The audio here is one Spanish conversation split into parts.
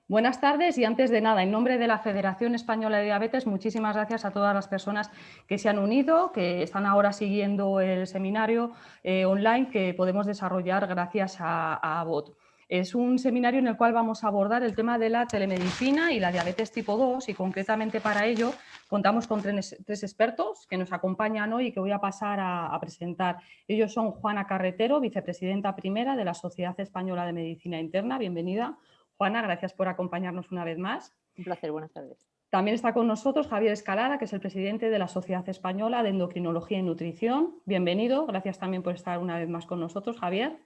Buenas tardes y antes de nada, en nombre de la Federación Española de Diabetes, muchísimas gracias a todas las personas que se han unido, que están ahora siguiendo el seminario online que podemos desarrollar gracias a BOT. Es un seminario en el cual vamos a abordar el tema de la telemedicina y la diabetes tipo 2 y concretamente para ello contamos con tres expertos que nos acompañan hoy y que voy a pasar a presentar. Ellos son Juana Carretero, vicepresidenta primera de la Sociedad Española de Medicina Interna. Bienvenida. Juana, gracias por acompañarnos una vez más. Un placer, buenas tardes. También está con nosotros Javier Escalada, que es el presidente de la Sociedad Española de Endocrinología y Nutrición. Bienvenido, gracias también por estar una vez más con nosotros, Javier.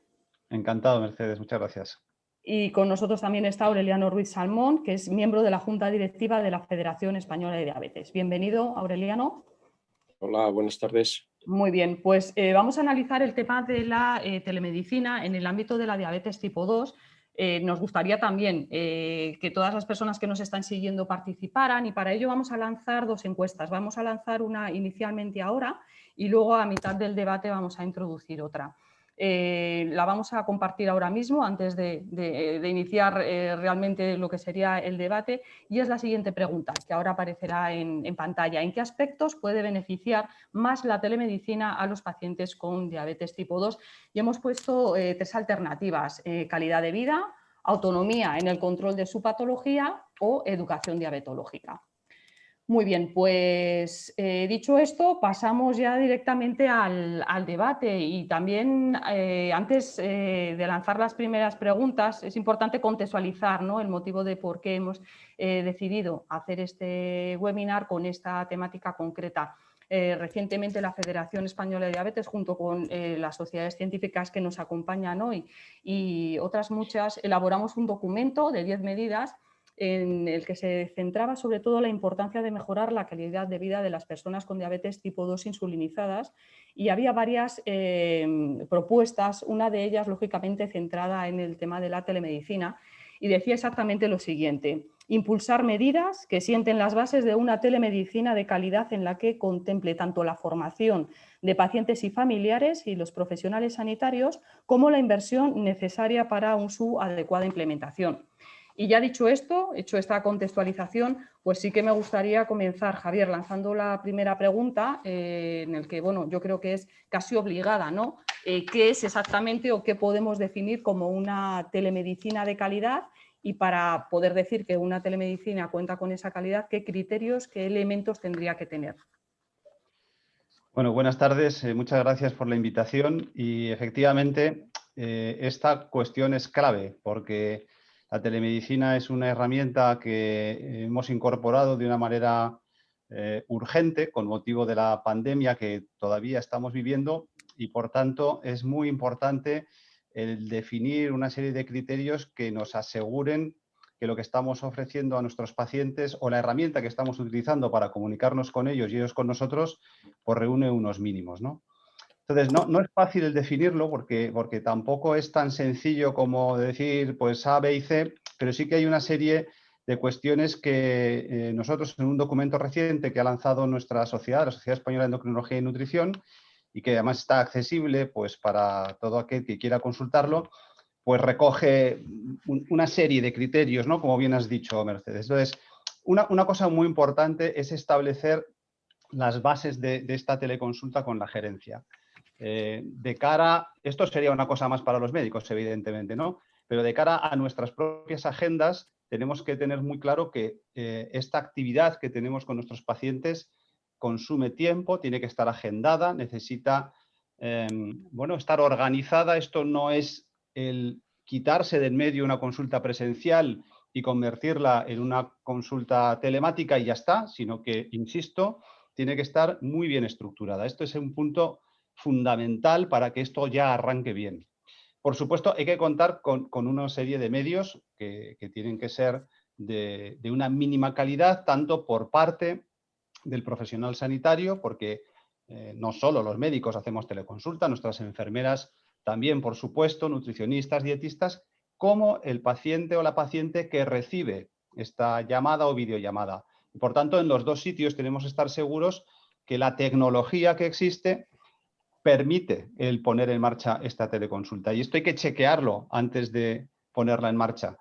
Encantado, Mercedes, muchas gracias. Y con nosotros también está Aureliano Ruiz Salmón, que es miembro de la Junta Directiva de la Federación Española de Diabetes. Bienvenido, Aureliano. Hola, buenas tardes. Muy bien, pues vamos a analizar el tema de la telemedicina en el ámbito de la diabetes tipo 2. Nos gustaría también que todas las personas que nos están siguiendo participaran y para ello vamos a lanzar dos encuestas. Vamos a lanzar una inicialmente ahora y luego a mitad del debate vamos a introducir otra. La vamos a compartir ahora mismo antes de iniciar realmente lo que sería el debate y es la siguiente pregunta que ahora aparecerá en pantalla. ¿En qué aspectos puede beneficiar más la telemedicina a los pacientes con diabetes tipo 2? Y hemos puesto tres alternativas: calidad de vida, autonomía en el control de su patología o educación diabetológica. Muy bien, pues dicho esto, pasamos ya directamente al debate y también antes de lanzar las primeras preguntas es importante contextualizar, ¿no?, el motivo de por qué hemos decidido hacer este webinar con esta temática concreta. Recientemente la Federación Española de Diabetes, junto con las sociedades científicas que nos acompañan hoy y otras muchas, elaboramos un documento de 10 medidas en el que se centraba sobre todo la importancia de mejorar la calidad de vida de las personas con diabetes tipo 2 insulinizadas y había varias propuestas, una de ellas lógicamente centrada en el tema de la telemedicina y decía exactamente lo siguiente: impulsar medidas que sienten las bases de una telemedicina de calidad en la que contemple tanto la formación de pacientes y familiares y los profesionales sanitarios como la inversión necesaria para su adecuada implementación. Y ya dicho esto, hecho esta contextualización, pues sí que me gustaría comenzar, Javier, lanzando la primera pregunta, en el que, bueno, yo creo que es casi obligada, ¿no? ¿Qué es exactamente o qué podemos definir como una telemedicina de calidad? Y para poder decir que una telemedicina cuenta con esa calidad, ¿qué criterios, qué elementos tendría que tener? Bueno, buenas tardes, muchas gracias por la invitación y efectivamente esta cuestión es clave porque la telemedicina es una herramienta que hemos incorporado de una manera urgente con motivo de la pandemia que todavía estamos viviendo y por tanto es muy importante el definir una serie de criterios que nos aseguren que lo que estamos ofreciendo a nuestros pacientes o la herramienta que estamos utilizando para comunicarnos con ellos y ellos con nosotros, pues reúne unos mínimos, ¿no? Entonces, no es fácil el definirlo porque tampoco es tan sencillo como decir pues A, B y C, pero sí que hay una serie de cuestiones que nosotros en un documento reciente que ha lanzado nuestra sociedad, la Sociedad Española de Endocrinología y Nutrición, y que además está accesible pues, para todo aquel que quiera consultarlo, pues recoge una serie de criterios, ¿no? Como bien has dicho, Mercedes. Entonces, una cosa muy importante es establecer las bases de esta teleconsulta con la gerencia. De cara, esto sería una cosa más para los médicos, evidentemente, ¿no? Pero de cara a nuestras propias agendas, tenemos que tener muy claro que esta actividad que tenemos con nuestros pacientes consume tiempo, tiene que estar agendada, necesita, bueno, estar organizada. Esto no es el quitarse de en medio una consulta presencial y convertirla en una consulta telemática y ya está, sino que, insisto, tiene que estar muy bien estructurada. Esto es un punto fundamental para que esto ya arranque bien. Por supuesto, hay que contar con una serie de medios que tienen que ser de una mínima calidad, tanto por parte del profesional sanitario, porque no solo los médicos hacemos teleconsulta, nuestras enfermeras también, por supuesto, nutricionistas, dietistas, como el paciente o la paciente que recibe esta llamada o videollamada. Y por tanto, en los dos sitios tenemos que estar seguros que la tecnología que existe permite el poner en marcha esta teleconsulta. Y esto hay que chequearlo antes de ponerla en marcha.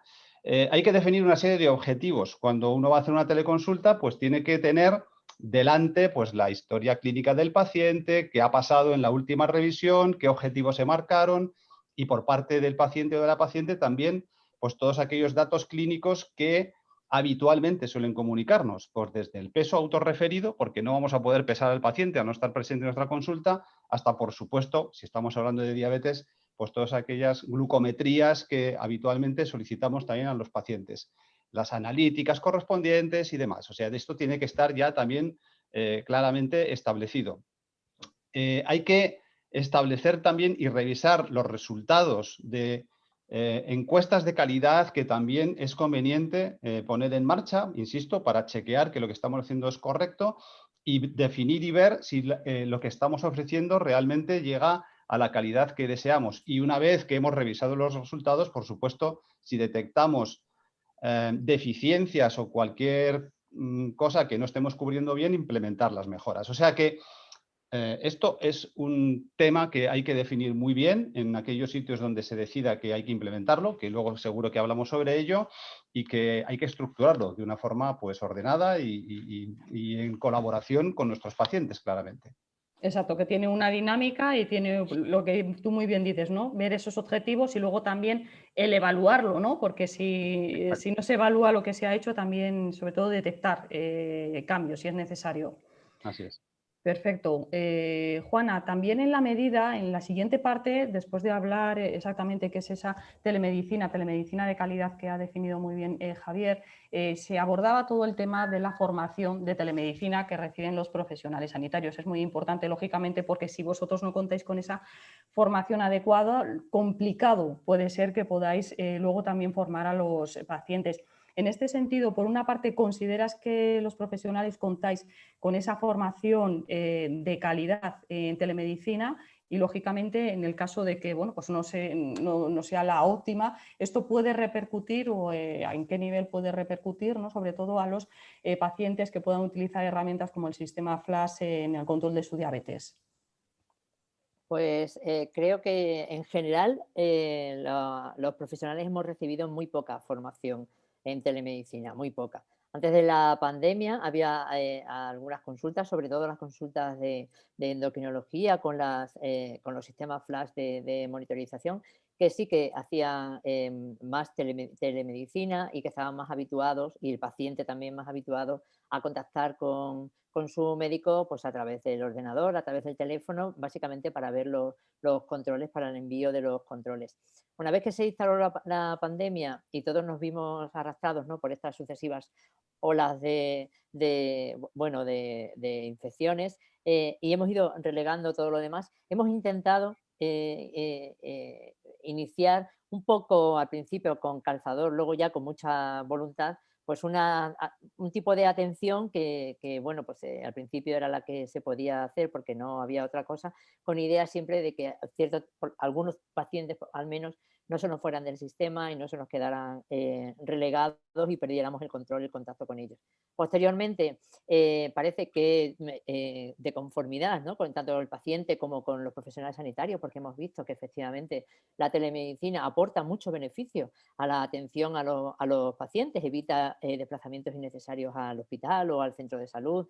hay que definir una serie de objetivos. Cuando uno va a hacer una teleconsulta, pues tiene que tener delante pues, la historia clínica del paciente, qué ha pasado en la última revisión, qué objetivos se marcaron y por parte del paciente o de la paciente también pues, todos aquellos datos clínicos que habitualmente suelen comunicarnos, pues desde el peso autorreferido, porque no vamos a poder pesar al paciente a no estar presente en nuestra consulta, hasta, por supuesto, si estamos hablando de diabetes, pues todas aquellas glucometrías que habitualmente solicitamos también a los pacientes, las analíticas correspondientes y demás. O sea, de esto tiene que estar ya también claramente establecido. Hay que establecer también y revisar los resultados de encuestas de calidad que también es conveniente poner en marcha, insisto, para chequear que lo que estamos haciendo es correcto y definir y ver si lo que estamos ofreciendo realmente llega a la calidad que deseamos. Y una vez que hemos revisado los resultados, por supuesto, si detectamos deficiencias o cualquier cosa que no estemos cubriendo bien, implementar las mejoras. O sea que esto es un tema que hay que definir muy bien en aquellos sitios donde se decida que hay que implementarlo, que luego seguro que hablamos sobre ello, y que hay que estructurarlo de una forma pues, ordenada y en colaboración con nuestros pacientes, claramente. Exacto, que tiene una dinámica y tiene lo que tú muy bien dices, ¿no? Ver esos objetivos y luego también el evaluarlo, ¿no? Porque si no se evalúa lo que se ha hecho, también, sobre todo, detectar cambios si es necesario. Así es. Perfecto. Juana, también en la medida, en la siguiente parte, después de hablar exactamente qué es esa telemedicina de calidad que ha definido muy bien Javier, se abordaba todo el tema de la formación de telemedicina que reciben los profesionales sanitarios. Es muy importante, lógicamente, porque si vosotros no contáis con esa formación adecuada, complicado puede ser que podáis luego también formar a los pacientes. En este sentido, por una parte, ¿consideras que los profesionales contáis con esa formación de calidad en telemedicina? Y, lógicamente, en el caso de que bueno, pues no sea la óptima, ¿esto puede repercutir o en qué nivel puede repercutir, ¿no? Sobre todo a los pacientes que puedan utilizar herramientas como el sistema Flash en el control de su diabetes? Pues creo que en general los profesionales hemos recibido muy poca formación en telemedicina, muy poca. Antes de la pandemia había algunas consultas, sobre todo las consultas de endocrinología con los sistemas flash de monitorización, que sí que hacían más telemedicina y que estaban más habituados, y el paciente también más habituado a contactar con su médico pues a través del ordenador, a través del teléfono, básicamente para ver los controles, para el envío de los controles. Una vez que se instaló la pandemia y todos nos vimos arrastrados, ¿no?, por estas sucesivas olas de infecciones y hemos ido relegando todo lo demás, hemos intentado iniciar un poco al principio con calzador, luego ya con mucha voluntad, pues un tipo de atención que bueno, pues al principio era la que se podía hacer porque no había otra cosa, con idea siempre de que algunos pacientes al menos no se nos fueran del sistema y no se nos quedaran relegados y perdiéramos el control y el contacto con ellos. Posteriormente, parece que de conformidad, ¿no?, con tanto el paciente como con los profesionales sanitarios, porque hemos visto que efectivamente la telemedicina aporta mucho beneficio a la atención a los pacientes, evita desplazamientos innecesarios al hospital o al centro de salud,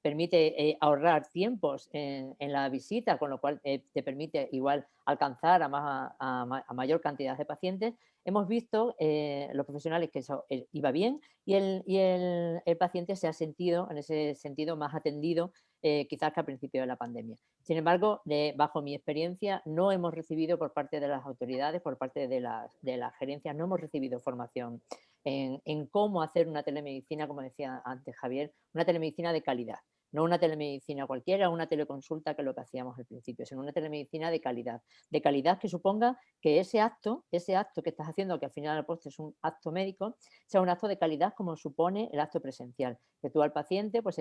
permite ahorrar tiempos en la visita, con lo cual te permite igual alcanzar a mayor cantidad de pacientes. Hemos visto los profesionales que eso iba bien y el paciente se ha sentido en ese sentido más atendido quizás que al principio de la pandemia. Sin embargo, bajo mi experiencia, no hemos recibido por parte de las autoridades, por parte de las gerencias, no hemos recibido formación en cómo hacer una telemedicina, como decía antes Javier, una telemedicina de calidad. No una telemedicina cualquiera, una teleconsulta, que es lo que hacíamos al principio, sino una telemedicina de calidad que suponga que ese acto que estás haciendo, que al final al postre es un acto médico, sea un acto de calidad como supone el acto presencial. Que tú al paciente pues,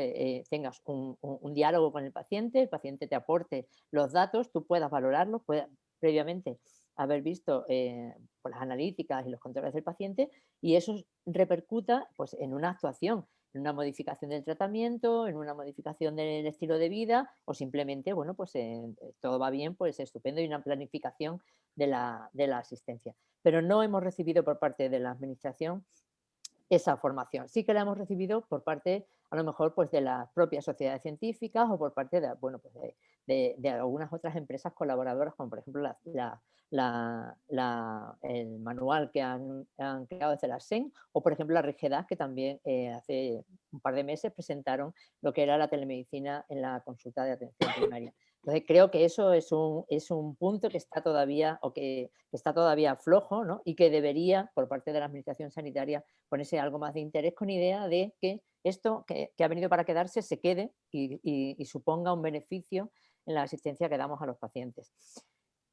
tengas un diálogo con el paciente te aporte los datos, tú puedas valorarlos, puedas previamente haber visto pues, las analíticas y los controles del paciente y eso repercuta pues, en una actuación en una modificación del tratamiento, en una modificación del estilo de vida o simplemente, bueno, pues todo va bien, pues estupendo, y una planificación de la asistencia. Pero no hemos recibido por parte de la administración esa formación. Sí que la hemos recibido por parte, a lo mejor, pues de las propias sociedades científicas o por parte de, bueno, pues de algunas otras empresas colaboradoras, como por ejemplo el manual que han creado desde la SEN, o por ejemplo la RIGEDAS, que también hace un par de meses presentaron lo que era la telemedicina en la consulta de atención primaria. Entonces creo que eso es un punto que está todavía, o que está todavía flojo, ¿no? Y que debería, por parte de la administración sanitaria, ponerse algo más de interés, con idea de que esto que ha venido para quedarse se quede y suponga un beneficio en la asistencia que damos a los pacientes.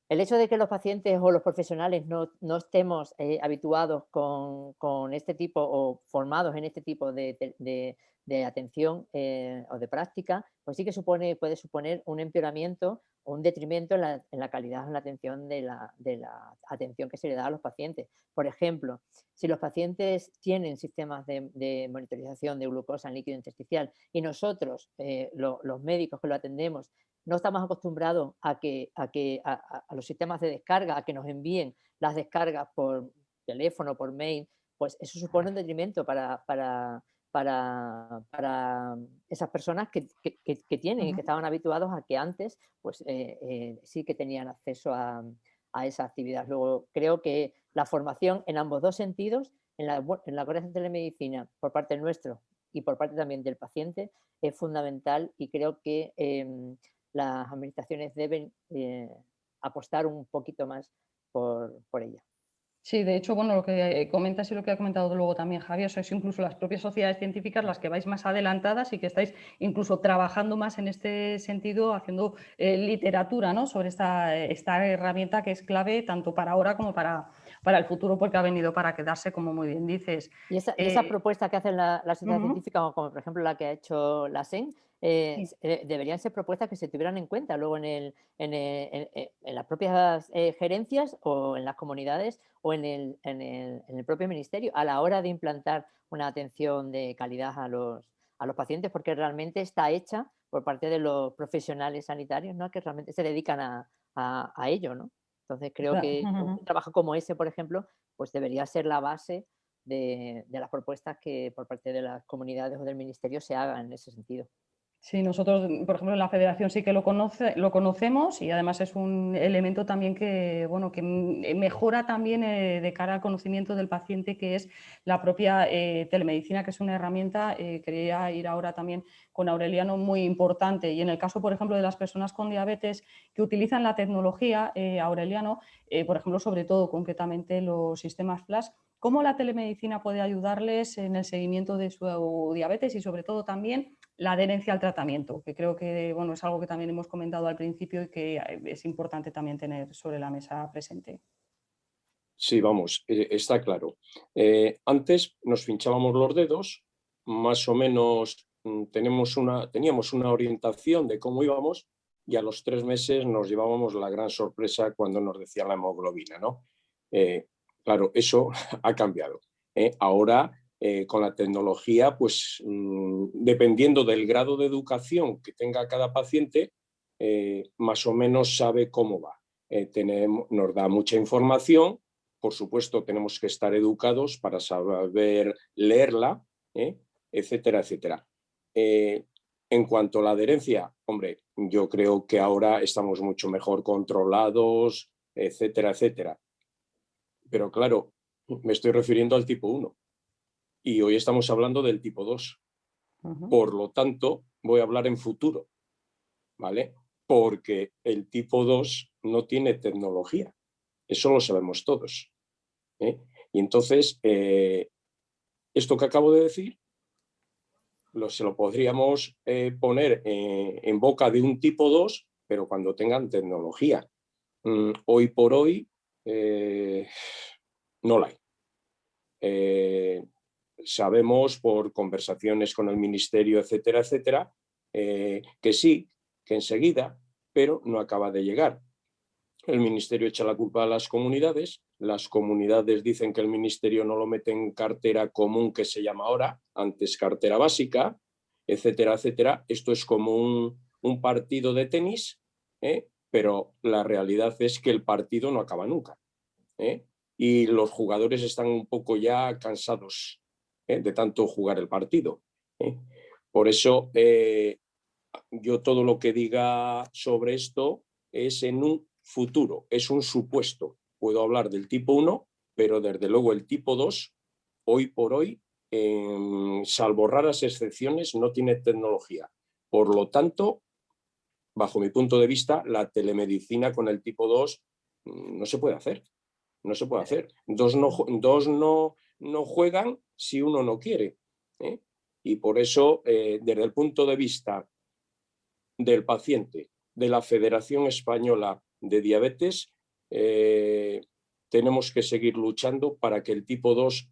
El hecho de que los pacientes o los profesionales no estemos habituados con este tipo, o formados en este tipo de atención o de práctica, pues sí que puede suponer un empeoramiento o un detrimento en la calidad, en la atención de la atención que se le da a los pacientes. Por ejemplo, si los pacientes tienen sistemas de monitorización de glucosa en líquido intersticial y nosotros, los médicos que lo atendemos, no estamos acostumbrados a los sistemas de descarga, a que nos envíen las descargas por teléfono, por mail, pues eso supone un detrimento para esas personas que tienen y que estaban habituados a que antes pues, sí que tenían acceso a esa actividad. Luego, creo que la formación en ambos dos sentidos, en la correcta telemedicina por parte nuestro y por parte también del paciente, es fundamental, y creo que las administraciones deben apostar un poquito más por ella. Sí, de hecho, bueno, lo que comentas y lo que ha comentado luego también Javier, sois incluso las propias sociedades científicas las que vais más adelantadas y que estáis incluso trabajando más en este sentido, haciendo literatura, ¿no?, sobre esta herramienta que es clave tanto para ahora como para el futuro, porque ha venido para quedarse, como muy bien dices. Y esa propuesta que hacen la sociedad Ujú. científica, como por ejemplo la que ha hecho la SEN, Sí. deberían ser propuestas que se tuvieran en cuenta luego en las propias gerencias, o en las comunidades, o en el propio ministerio, a la hora de implantar una atención de calidad a los pacientes, porque realmente está hecha por parte de los profesionales sanitarios, ¿no?, que realmente se dedican a ello, ¿no? Entonces creo que Ujú. un trabajo como ese, por ejemplo, pues debería ser la base de las propuestas que por parte de las comunidades o del ministerio se hagan en ese sentido. Sí, nosotros, por ejemplo, en la federación sí que lo conocemos, y además es un elemento también que, bueno, que mejora también de cara al conocimiento del paciente, que es la propia telemedicina, que es una herramienta, quería ir ahora también con Aureliano, muy importante. Y en el caso, por ejemplo, de las personas con diabetes que utilizan la tecnología, Aureliano, por ejemplo, sobre todo concretamente los sistemas Flash, ¿cómo la telemedicina puede ayudarles en el seguimiento de su diabetes y sobre todo también la adherencia al tratamiento? Que creo que, bueno, es algo que también hemos comentado al principio y que es importante también tener sobre la mesa presente. Sí, vamos, está claro. Antes nos pinchábamos los dedos, más o menos teníamos una orientación de cómo íbamos, y a los 3 meses nos llevábamos la gran sorpresa cuando nos decía la hemoglobina, ¿no? Claro, eso ha cambiado. Ahora, con la tecnología, pues dependiendo del grado de educación que tenga cada paciente, más o menos sabe cómo va. Nos da mucha información. Por supuesto, tenemos que estar educados para saber leerla, etcétera, etcétera. En cuanto a la adherencia, hombre, yo creo que ahora estamos mucho mejor controlados, etcétera, etcétera. Pero claro, me estoy refiriendo al tipo 1 y hoy estamos hablando del tipo 2. Ujú. Por lo tanto, voy a hablar en futuro, ¿vale? Porque el tipo 2 no tiene tecnología. Eso lo sabemos todos. Y entonces, esto que acabo de decir, se lo podríamos poner en boca de un tipo 2, pero cuando tengan tecnología. Hoy por hoy no la hay. Sabemos por conversaciones con el ministerio, etcétera, etcétera, que sí, que enseguida, pero no acaba de llegar. el Ministerio echa la culpa a las comunidades dicen que el Ministerio no lo mete en cartera común, que se llama ahora, antes cartera básica, etcétera, etcétera. Esto es como un partido de tenis, pero la realidad es que el partido no acaba nunca. Y los jugadores están un poco ya cansados de tanto jugar el partido. Por eso yo todo lo que diga sobre esto es en un futuro, es un supuesto. Puedo hablar del tipo 1, pero desde luego el tipo 2, hoy por hoy, salvo raras excepciones, no tiene tecnología. Por lo tanto, bajo mi punto de vista, la telemedicina con el tipo 2 no se puede hacer. No se puede hacer. Dos no juegan si uno no quiere. Y por eso, desde el punto de vista del paciente, de la Federación Española de Diabetes, tenemos que seguir luchando para que el tipo 2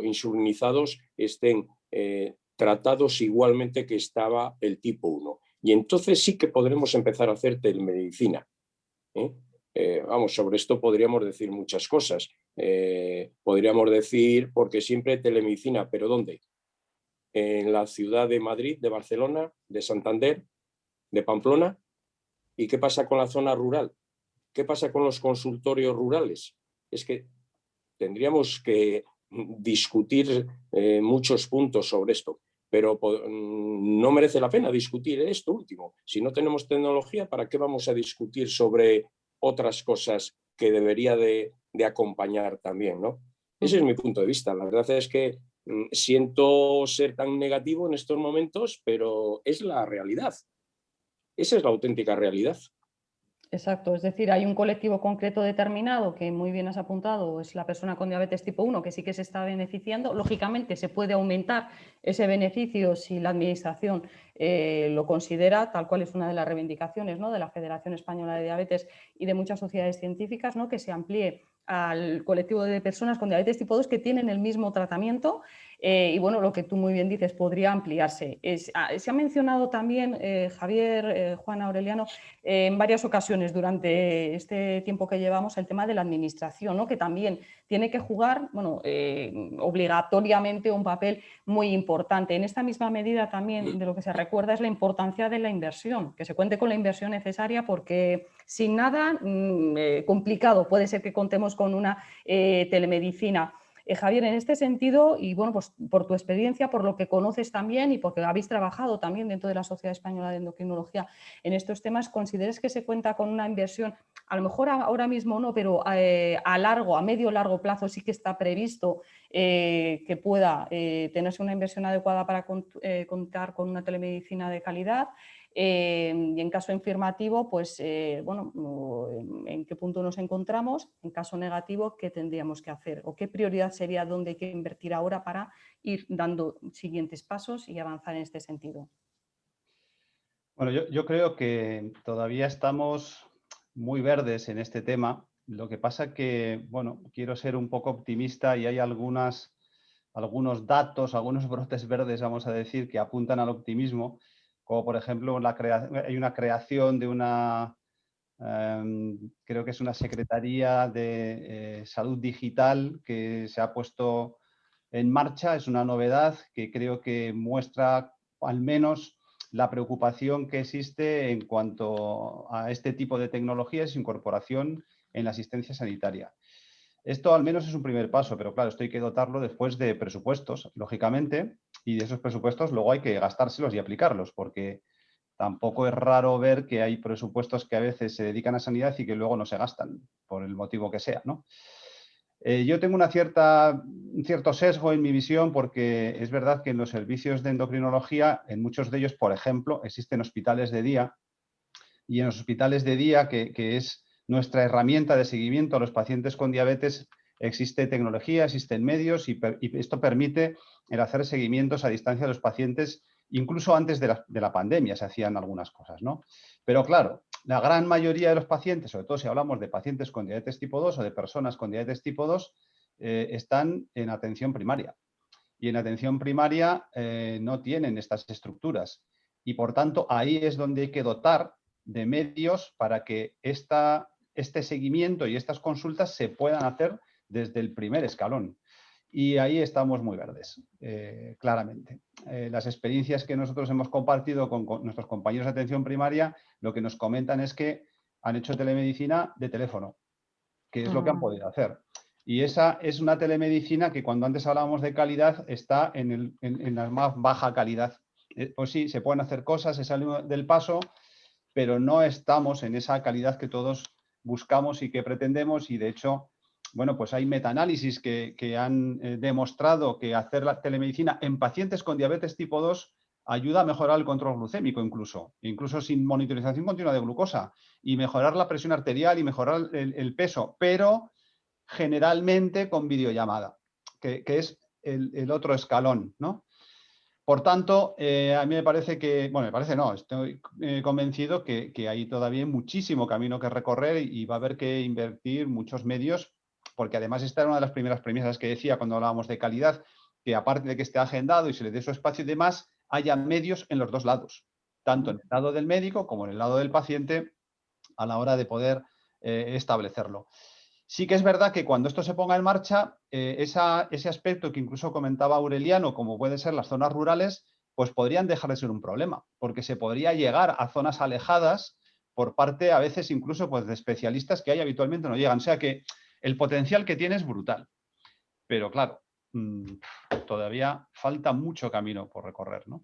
insulinizados estén tratados igualmente que estaba el tipo 1. Y entonces sí que podremos empezar a hacer telemedicina. Vamos, sobre esto podríamos decir muchas cosas. Podríamos decir, porque siempre telemedicina, ¿pero dónde? En la ciudad de Madrid, de Barcelona, de Santander, de Pamplona. ¿Y qué pasa con la zona rural? ¿Qué pasa con los consultorios rurales? Es que tendríamos que discutir muchos puntos sobre esto, pero no merece la pena discutir esto último. Si no tenemos tecnología, ¿para qué vamos a discutir sobre otras cosas que debería de acompañar también, ¿no? Ese es mi punto de vista. La verdad es que siento ser tan negativo en estos momentos, pero es la realidad. Esa es la auténtica realidad. Exacto, es decir, hay un colectivo concreto determinado que muy bien has apuntado, es la persona con diabetes tipo 1, que sí que se está beneficiando. Lógicamente se puede aumentar ese beneficio si la Administración lo considera, tal cual es una de las reivindicaciones, ¿no?, de la Federación Española de Diabetes y de muchas sociedades científicas, ¿no?, que se amplíe al colectivo de personas con diabetes tipo 2 que tienen el mismo tratamiento. Y bueno, lo que tú muy bien dices, podría ampliarse. Se ha mencionado también, Javier, Juan, Aureliano, en varias ocasiones durante este tiempo que llevamos, el tema de la administración, ¿no?, que también tiene que jugar, bueno, obligatoriamente un papel muy importante. En esta misma medida también de lo que se recuerda es la importancia de la inversión, que se cuente con la inversión necesaria, porque sin nada complicado puede ser que contemos con una telemedicina. Javier, en este sentido, y bueno, pues por tu experiencia, por lo que conoces también y porque habéis trabajado también dentro de la Sociedad Española de Endocrinología en estos temas, ¿consideras que se cuenta con una inversión, a lo mejor ahora mismo no, pero a medio largo plazo sí que está previsto que pueda tenerse una inversión adecuada para contar con una telemedicina de calidad? Y en caso afirmativo, pues bueno, ¿en qué punto nos encontramos? En caso negativo, ¿qué tendríamos que hacer? ¿O qué prioridad sería dónde hay que invertir ahora para ir dando siguientes pasos y avanzar en este sentido? Bueno, yo creo que todavía estamos muy verdes en este tema. Lo que pasa que, bueno, quiero ser un poco optimista y hay algunos datos, algunos brotes verdes, vamos a decir, que apuntan al optimismo, como por ejemplo hay una creación de una, creo que es una Secretaría de Salud Digital que se ha puesto en marcha. Es una novedad que creo que muestra al menos la preocupación que existe en cuanto a este tipo de tecnologías y su incorporación en la asistencia sanitaria. Esto al menos es un primer paso, pero claro, esto hay que dotarlo después de presupuestos, lógicamente, y de esos presupuestos luego hay que gastárselos y aplicarlos, porque tampoco es raro ver que hay presupuestos que a veces se dedican a sanidad y que luego no se gastan, por el motivo que sea, ¿no? Yo tengo un cierto sesgo en mi visión, porque es verdad que en los servicios de endocrinología, en muchos de ellos, por ejemplo, existen hospitales de día, y en los hospitales de día, que es nuestra herramienta de seguimiento a los pacientes con diabetes, existe tecnología, existen medios y esto permite el hacer seguimientos a distancia de los pacientes. Incluso antes de la pandemia se hacían algunas cosas, ¿no? Pero claro, la gran mayoría de los pacientes, sobre todo si hablamos de pacientes con diabetes tipo 2 o de personas con diabetes tipo 2, están en atención primaria. Y en atención primaria no tienen estas estructuras. Y por tanto, ahí es donde hay que dotar de medios para que esta este seguimiento y estas consultas se puedan hacer desde el primer escalón. Y ahí estamos muy verdes, claramente. Las experiencias que nosotros hemos compartido con nuestros compañeros de atención primaria, lo que nos comentan es que han hecho telemedicina de teléfono, que es lo que han podido hacer. Y esa es una telemedicina que cuando antes hablábamos de calidad está en la más baja calidad. Pues sí, se pueden hacer cosas, se sale del paso, pero no estamos en esa calidad que todos buscamos y que pretendemos, y de hecho, bueno, pues hay metaanálisis que han demostrado que hacer la telemedicina en pacientes con diabetes tipo 2 ayuda a mejorar el control glucémico incluso sin monitorización continua de glucosa, y mejorar la presión arterial y mejorar el peso, pero generalmente con videollamada, que es el otro escalón, ¿no? Por tanto, a mí me parece que, bueno, me parece no, estoy convencido que hay todavía muchísimo camino que recorrer y va a haber que invertir muchos medios, porque además esta era una de las primeras premisas que decía cuando hablábamos de calidad, que aparte de que esté agendado y se le dé su espacio y demás, haya medios en los dos lados, tanto en el lado del médico como en el lado del paciente a la hora de poder establecerlo. Sí que es verdad que cuando esto se ponga en marcha, ese aspecto que incluso comentaba Aureliano, como pueden ser las zonas rurales, pues podrían dejar de ser un problema, porque se podría llegar a zonas alejadas por parte a veces incluso pues, de especialistas que ahí habitualmente no llegan. O sea que el potencial que tiene es brutal. Pero claro, todavía falta mucho camino por recorrer, ¿no?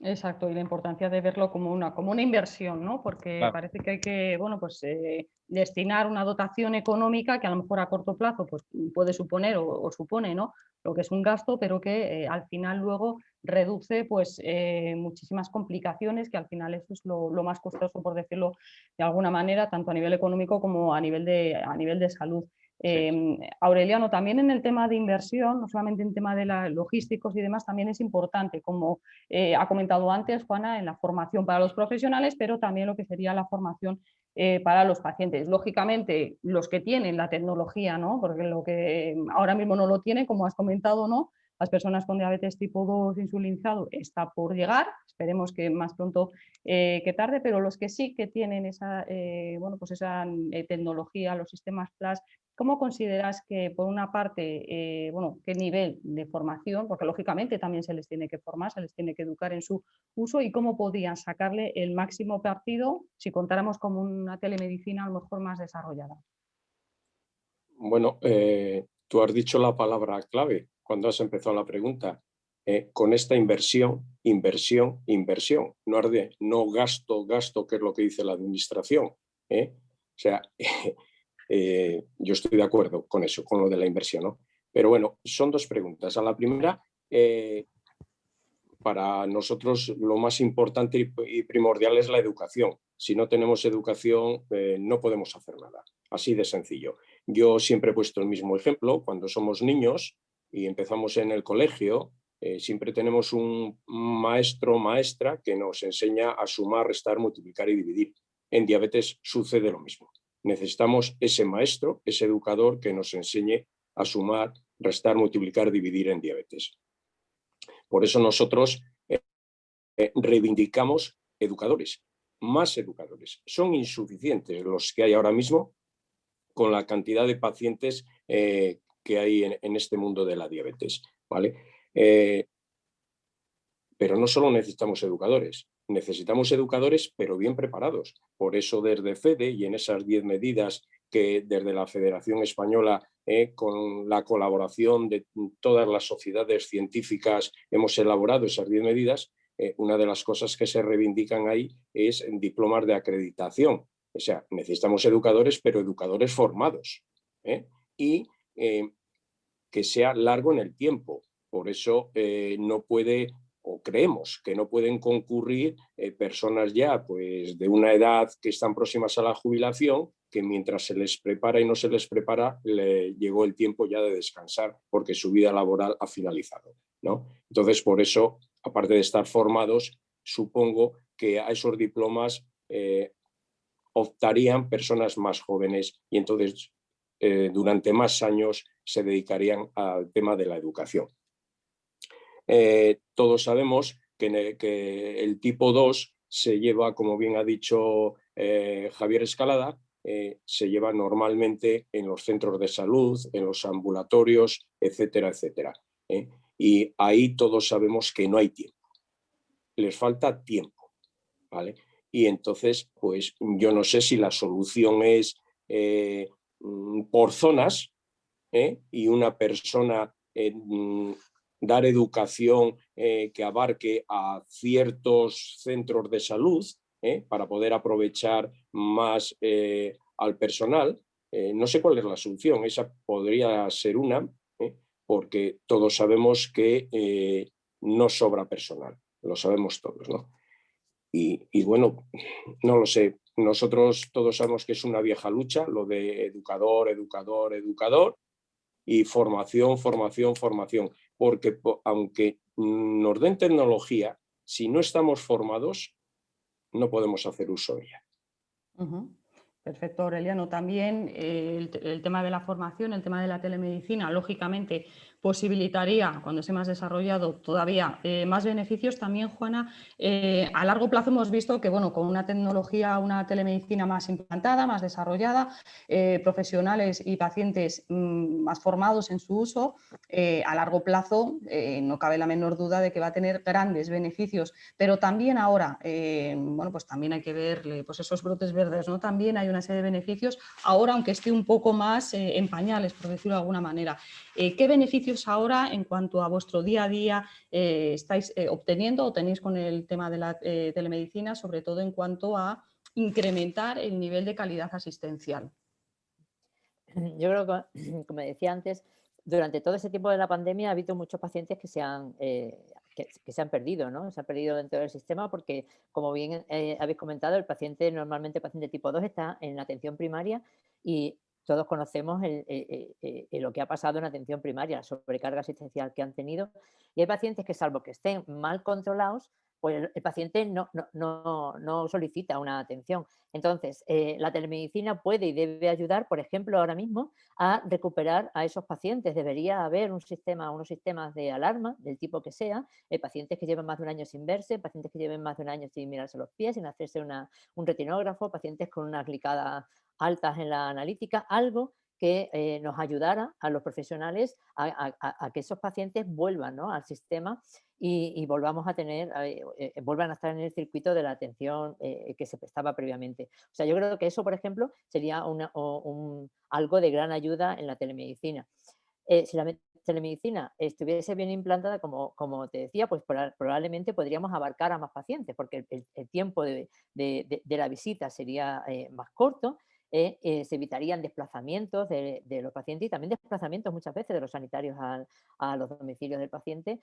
Exacto, y la importancia de verlo como una inversión, ¿no? Porque Claro. parece que hay que, bueno, pues destinar una dotación económica que a lo mejor a corto plazo pues, puede suponer o supone, ¿no? Lo que es un gasto, pero que al final luego reduce pues, muchísimas complicaciones, que al final eso es lo más costoso, por decirlo de alguna manera, tanto a nivel económico como a nivel de salud. Aureliano, también en el tema de inversión, no solamente en tema de logísticos y demás, también es importante, como ha comentado antes Juana, en la formación para los profesionales, pero también lo que sería la formación para los pacientes. Lógicamente, los que tienen la tecnología, ¿no? Porque lo que ahora mismo no lo tienen, como has comentado, ¿no? Las personas con diabetes tipo 2 insulinizado está por llegar, esperemos que más pronto que tarde, pero los que sí que tienen esa, bueno, pues esa tecnología, los sistemas PLAS, ¿cómo consideras que, por una parte, bueno, qué nivel de formación, porque lógicamente también se les tiene que formar, se les tiene que educar en su uso, y cómo podrían sacarle el máximo partido si contáramos con una telemedicina a lo mejor más desarrollada? Bueno, tú has dicho la palabra clave cuando has empezado la pregunta. Con esta inversión, inversión, inversión. No gasto, gasto, que es lo que dice la administración. O sea, yo estoy de acuerdo con eso, con lo de la inversión, ¿no? Pero bueno, son dos preguntas. A la primera, para nosotros lo más importante y primordial es la educación. Si no tenemos educación, no podemos hacer nada. Así de sencillo. Yo siempre he puesto el mismo ejemplo. Cuando somos niños y empezamos en el colegio, siempre tenemos un maestro o maestra que nos enseña a sumar, restar, multiplicar y dividir. En diabetes sucede lo mismo. Necesitamos ese maestro, ese educador que nos enseñe a sumar, restar, multiplicar, dividir en diabetes. Por eso nosotros reivindicamos educadores, más educadores. Son insuficientes los que hay ahora mismo con la cantidad de pacientes que hay en este mundo de la diabetes, ¿vale? Pero no solo necesitamos educadores, pero bien preparados. Por eso desde FEDE y en esas 10 medidas que desde la Federación Española, con la colaboración de todas las sociedades científicas, hemos elaborado esas 10 medidas, una de las cosas que se reivindican ahí es diplomas de acreditación. O sea, necesitamos educadores, pero educadores formados. Y que sea largo en el tiempo. Por eso no puede, o creemos que no pueden concurrir personas ya pues, de una edad que están próximas a la jubilación, que mientras se les prepara y no se les prepara, le llegó el tiempo ya de descansar porque su vida laboral ha finalizado, ¿no? Entonces, por eso, aparte de estar formados, supongo que a esos diplomas optarían personas más jóvenes y entonces durante más años se dedicarían al tema de la educación. Todos sabemos que el tipo 2 se lleva, como bien ha dicho Javier Escalada, se lleva normalmente en los centros de salud, en los ambulatorios, etcétera, etcétera. Y ahí todos sabemos que no hay tiempo. Les falta tiempo, ¿vale? Y entonces, pues yo no sé si la solución es por zonas, y una persona dar educación que abarque a ciertos centros de salud para poder aprovechar más al personal. No sé cuál es la solución, esa podría ser una, porque todos sabemos que no sobra personal, lo sabemos todos, ¿no? Y bueno, no lo sé, nosotros todos sabemos que es una vieja lucha, lo de educador, educador, educador, y formación, formación, formación, porque aunque nos den tecnología, si no estamos formados, no podemos hacer uso de ella. Perfecto, Aureliano. También el tema de la formación, el tema de la telemedicina, lógicamente posibilitaría, cuando esté más desarrollado, todavía más beneficios. También, Juana, a largo plazo hemos visto que, bueno, con una tecnología, una telemedicina más implantada, más desarrollada, profesionales y pacientes más formados en su uso, a largo plazo no cabe la menor duda de que va a tener grandes beneficios. Pero también ahora, bueno, pues también hay que ver pues esos brotes verdes, ¿no? También hay una serie de beneficios ahora, aunque esté un poco más en pañales, por decirlo de alguna manera. ¿Qué beneficios ahora en cuanto a vuestro día a día estáis obteniendo o tenéis con el tema de la telemedicina, sobre todo en cuanto a incrementar el nivel de calidad asistencial? Yo creo que, como decía antes, durante todo ese tiempo de la pandemia ha habido muchos pacientes que se han perdido, ¿no? Se han perdido dentro del sistema porque, como bien habéis comentado, el paciente tipo 2, está en la atención primaria y todos conocemos lo que ha pasado en atención primaria, la sobrecarga asistencial que han tenido. Y hay pacientes que, salvo que estén mal controlados, pues el paciente no solicita una atención. Entonces, la telemedicina puede y debe ayudar, por ejemplo, ahora mismo, a recuperar a esos pacientes. Debería haber unos sistemas de alarma, del tipo que sea, pacientes que llevan más de un año sin verse, pacientes que lleven más de un año sin mirarse los pies, sin hacerse un retinógrafo, pacientes con unas glicadas altas en la analítica, algo que nos ayudara a los profesionales a que esos pacientes vuelvan, ¿no?, al sistema y volvamos a tener, vuelvan a estar en el circuito de la atención que se prestaba previamente. O sea, yo creo que eso, por ejemplo, sería algo de gran ayuda en la telemedicina. Si la telemedicina estuviese bien implantada, como te decía, pues probablemente podríamos abarcar a más pacientes, porque el tiempo de la visita sería más corto. Se evitarían desplazamientos de los pacientes y también desplazamientos muchas veces de los sanitarios a los domicilios del paciente,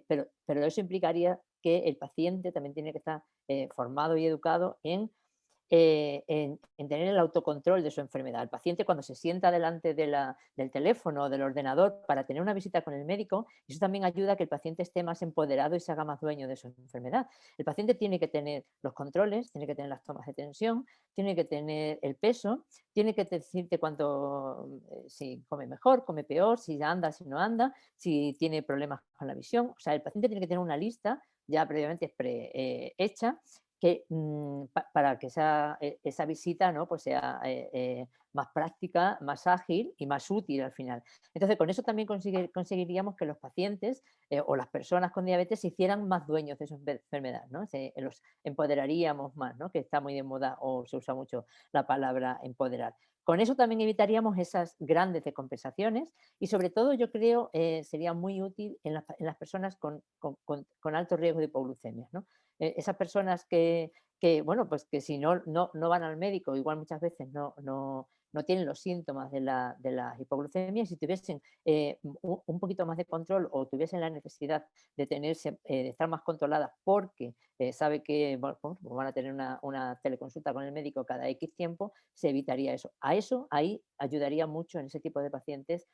pero eso implicaría que el paciente también tiene que estar formado y educado en tener el autocontrol de su enfermedad. El paciente, cuando se sienta delante del teléfono o del ordenador para tener una visita con el médico, eso también ayuda a que el paciente esté más empoderado y se haga más dueño de su enfermedad. El paciente tiene que tener los controles, tiene que tener las tomas de tensión, tiene que tener el peso, tiene que decirte si come mejor, come peor, si anda, si no anda, si tiene problemas con la visión. O sea, el paciente tiene que tener una lista ya previamente hecha, para que esa visita, ¿no?, pues sea más práctica, más ágil y más útil al final. Entonces, con eso también conseguiríamos que los pacientes o las personas con diabetes se hicieran más dueños de su enfermedad, ¿no? Los empoderaríamos más, ¿no?, que está muy de moda o se usa mucho la palabra empoderar. Con eso también evitaríamos esas grandes descompensaciones y, sobre todo, yo creo sería muy útil en las personas con alto riesgo de hipoglucemia, ¿no? Esas personas bueno, pues que si no van al médico, igual muchas veces no tienen los síntomas de la hipoglucemia, si tuviesen un poquito más de control o tuviesen la necesidad de estar más controladas porque sabe que bueno, van a tener una teleconsulta con el médico cada X tiempo, se evitaría eso. Ahí ayudaría mucho en ese tipo de pacientes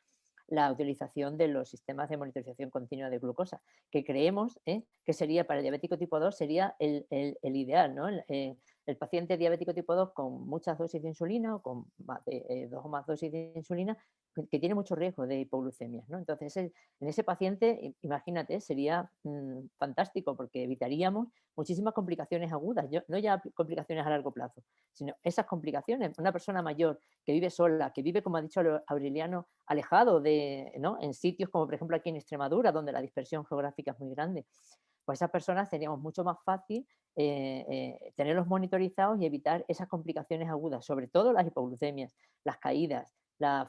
la utilización de los sistemas de monitorización continua de glucosa, que creemos que sería para el diabético tipo 2 sería el ideal, ¿no? el paciente diabético tipo 2 con muchas dosis de insulina o con más de 2 o más dosis de insulina, que tiene mucho riesgo de hipoglucemias, ¿no? Entonces, en ese paciente, imagínate, sería fantástico porque evitaríamos muchísimas complicaciones agudas, no ya complicaciones a largo plazo, sino esas complicaciones. Una persona mayor que vive sola, que vive, como ha dicho Aureliano, alejado ¿no? En sitios como por ejemplo aquí en Extremadura, donde la dispersión geográfica es muy grande, pues esas personas teníamos mucho más fácil tenerlos monitorizados y evitar esas complicaciones agudas, sobre todo las hipoglucemias, las caídas, la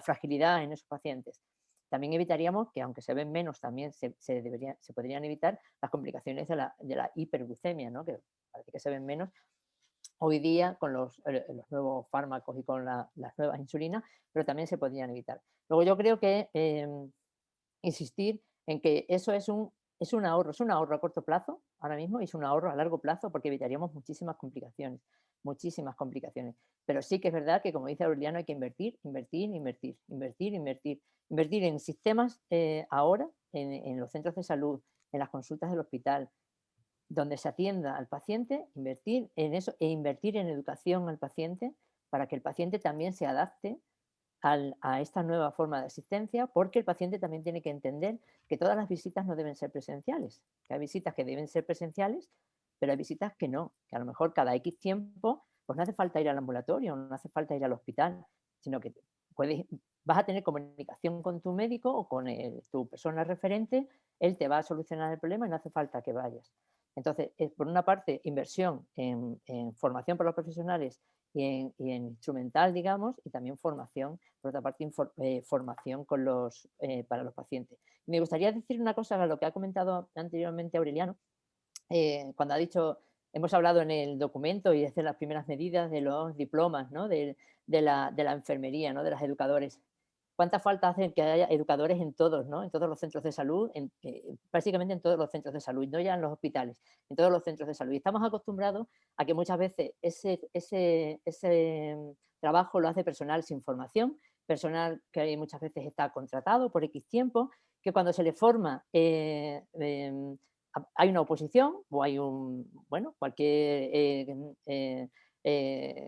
fragilidad en esos pacientes. También evitaríamos, que aunque se ven menos, también se podrían evitar las complicaciones de la hiperglucemia, ¿no? Que parece que se ven menos hoy día con los nuevos fármacos y con las nuevas insulinas, pero también se podrían evitar. Luego yo creo que insistir en que eso es un ahorro a corto plazo ahora mismo y es un ahorro a largo plazo porque evitaríamos muchísimas complicaciones. Pero sí que es verdad que, como dice Aureliano, hay que invertir en sistemas ahora, en los centros de salud, en las consultas del hospital, donde se atienda al paciente, invertir en eso e invertir en educación al paciente para que el paciente también se adapte a esta nueva forma de asistencia, porque el paciente también tiene que entender que todas las visitas no deben ser presenciales, que hay visitas que deben ser presenciales, pero hay visitas que no, que a lo mejor cada X tiempo pues no hace falta ir al ambulatorio, no hace falta ir al hospital, sino que vas a tener comunicación con tu médico o con tu persona referente, él te va a solucionar el problema y no hace falta que vayas. Entonces, por una parte, inversión en formación para los profesionales y en instrumental, digamos, y también formación, por otra parte, formación para los pacientes. Me gustaría decir una cosa a lo que ha comentado anteriormente Aureliano, cuando ha dicho, hemos hablado en el documento y desde las primeras medidas de los diplomas, ¿no? de la enfermería, ¿no? De los educadores. ¿Cuánta falta hace que haya educadores en todos, ¿no? En todos los centros de salud, básicamente en todos los centros de salud, no ya en los hospitales, en todos los centros de salud? Y estamos acostumbrados a que muchas veces ese trabajo lo hace personal sin formación, personal que muchas veces está contratado por X tiempo, que cuando se le forma hay una oposición o hay cualquier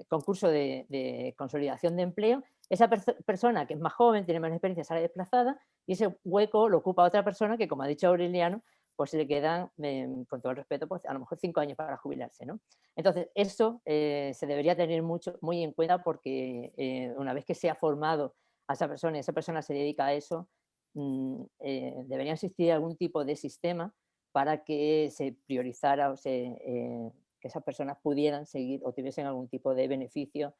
concurso de consolidación de empleo. Esa persona que es más joven, tiene más experiencia, sale desplazada y ese hueco lo ocupa otra persona que, como ha dicho Aureliano, pues le quedan, con todo el respeto, pues a lo mejor 5 años para jubilarse, ¿no? Entonces, eso se debería tener muy en cuenta porque una vez que se ha formado a esa persona se dedica a eso, debería existir algún tipo de sistema para que se priorizara o que esas personas pudieran seguir o tuviesen algún tipo de beneficio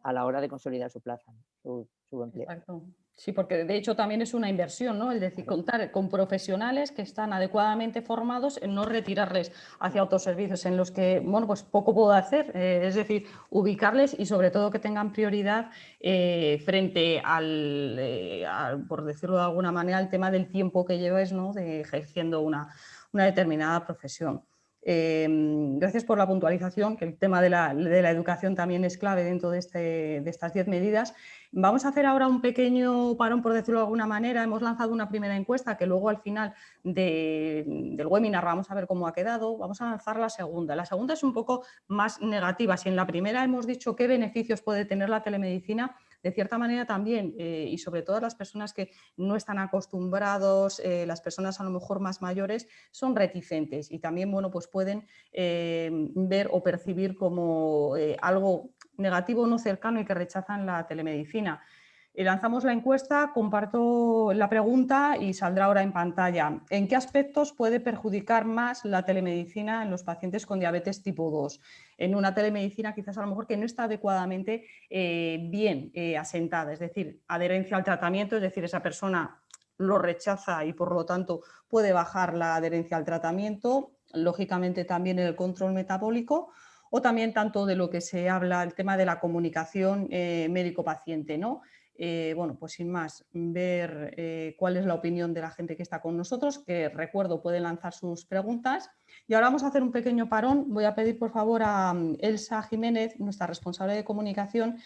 a la hora de consolidar su plaza, su empleo. Exacto. Sí, porque de hecho también es una inversión, ¿no? Es decir, contar con profesionales que están adecuadamente formados en no retirarles hacia otros servicios en los que, bueno, pues poco puedo hacer. Es decir, ubicarles y sobre todo que tengan prioridad frente por decirlo de alguna manera, al tema del tiempo que lleves, ¿no? De ejerciendo una determinada profesión. Gracias por la puntualización, que el tema de la educación también es clave dentro de estas 10 medidas. Vamos a hacer ahora un pequeño parón, por decirlo de alguna manera. Hemos lanzado una primera encuesta que luego al final del webinar vamos a ver cómo ha quedado. Vamos a lanzar la segunda. La segunda es un poco más negativa. Si en la primera hemos dicho qué beneficios puede tener la telemedicina, de cierta manera también, y sobre todo las personas que no están acostumbrados, las personas a lo mejor más mayores, son reticentes y también, bueno, pues pueden ver o percibir como algo negativo, no cercano y que rechazan la telemedicina. Lanzamos la encuesta, comparto la pregunta y saldrá ahora en pantalla. ¿En qué aspectos puede perjudicar más la telemedicina en los pacientes con diabetes tipo 2? En una telemedicina quizás a lo mejor que no está adecuadamente bien asentada, es decir, adherencia al tratamiento, es decir, esa persona lo rechaza y por lo tanto puede bajar la adherencia al tratamiento, lógicamente también el control metabólico, o también tanto de lo que se habla, el tema de la comunicación médico-paciente, ¿no? Bueno, pues sin más, ver cuál es la opinión de la gente que está con nosotros, que recuerdo pueden lanzar sus preguntas. Y ahora vamos a hacer un pequeño parón. Voy a pedir por favor a Elsa Jiménez, nuestra responsable de comunicación,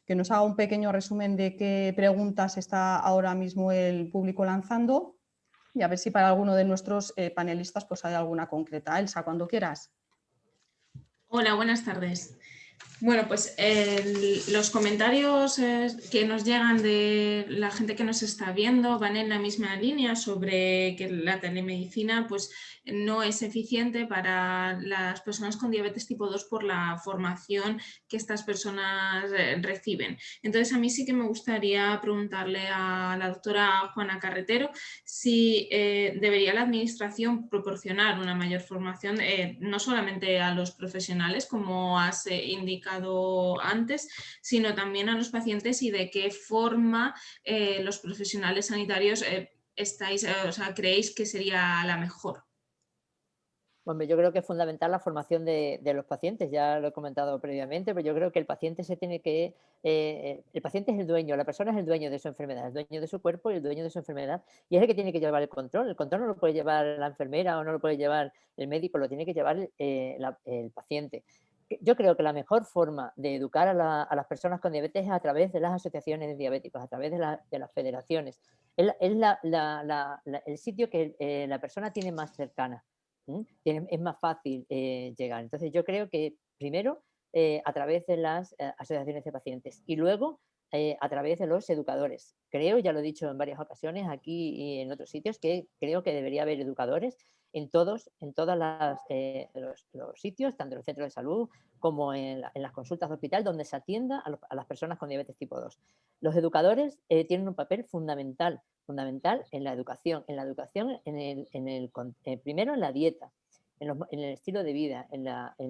que nos haga un pequeño resumen de qué preguntas está ahora mismo el público lanzando y a ver si para alguno de nuestros panelistas pues hay alguna concreta. Elsa, cuando quieras. Hola, buenas tardes. Bueno, pues los comentarios que nos llegan de la gente que nos está viendo van en la misma línea sobre que la telemedicina pues, no es eficiente para las personas con diabetes tipo 2 por la formación que estas personas reciben. Entonces, a mí sí que me gustaría preguntarle a la doctora Juana Carretero si debería la Administración proporcionar una mayor formación, no solamente a los profesionales, como has indicado antes, sino también a los pacientes y de qué forma los profesionales sanitarios creéis que sería la mejor. Bueno, yo creo que es fundamental la formación de los pacientes, ya lo he comentado previamente, pero yo creo que el paciente el paciente es el dueño, la persona es el dueño de su enfermedad, el dueño de su cuerpo y el dueño de su enfermedad, y es el que tiene que llevar el control no lo puede llevar la enfermera o no lo puede llevar el médico, lo tiene que llevar el paciente. Yo creo que la mejor forma de educar a las personas con diabetes es a través de las asociaciones de diabéticos, a través de las federaciones. Es el sitio que la persona tiene más cercana. Es más fácil llegar. Entonces yo creo que primero a través de las asociaciones de pacientes y luego a través de los educadores. Creo, ya lo he dicho en varias ocasiones aquí y en otros sitios, que creo que debería haber educadores en todos los sitios, tanto en los centros de salud como en las consultas de hospital, donde se atienda a las personas con diabetes tipo 2. Los educadores tienen un papel fundamental en la educación, primero en la dieta, en el estilo de vida, en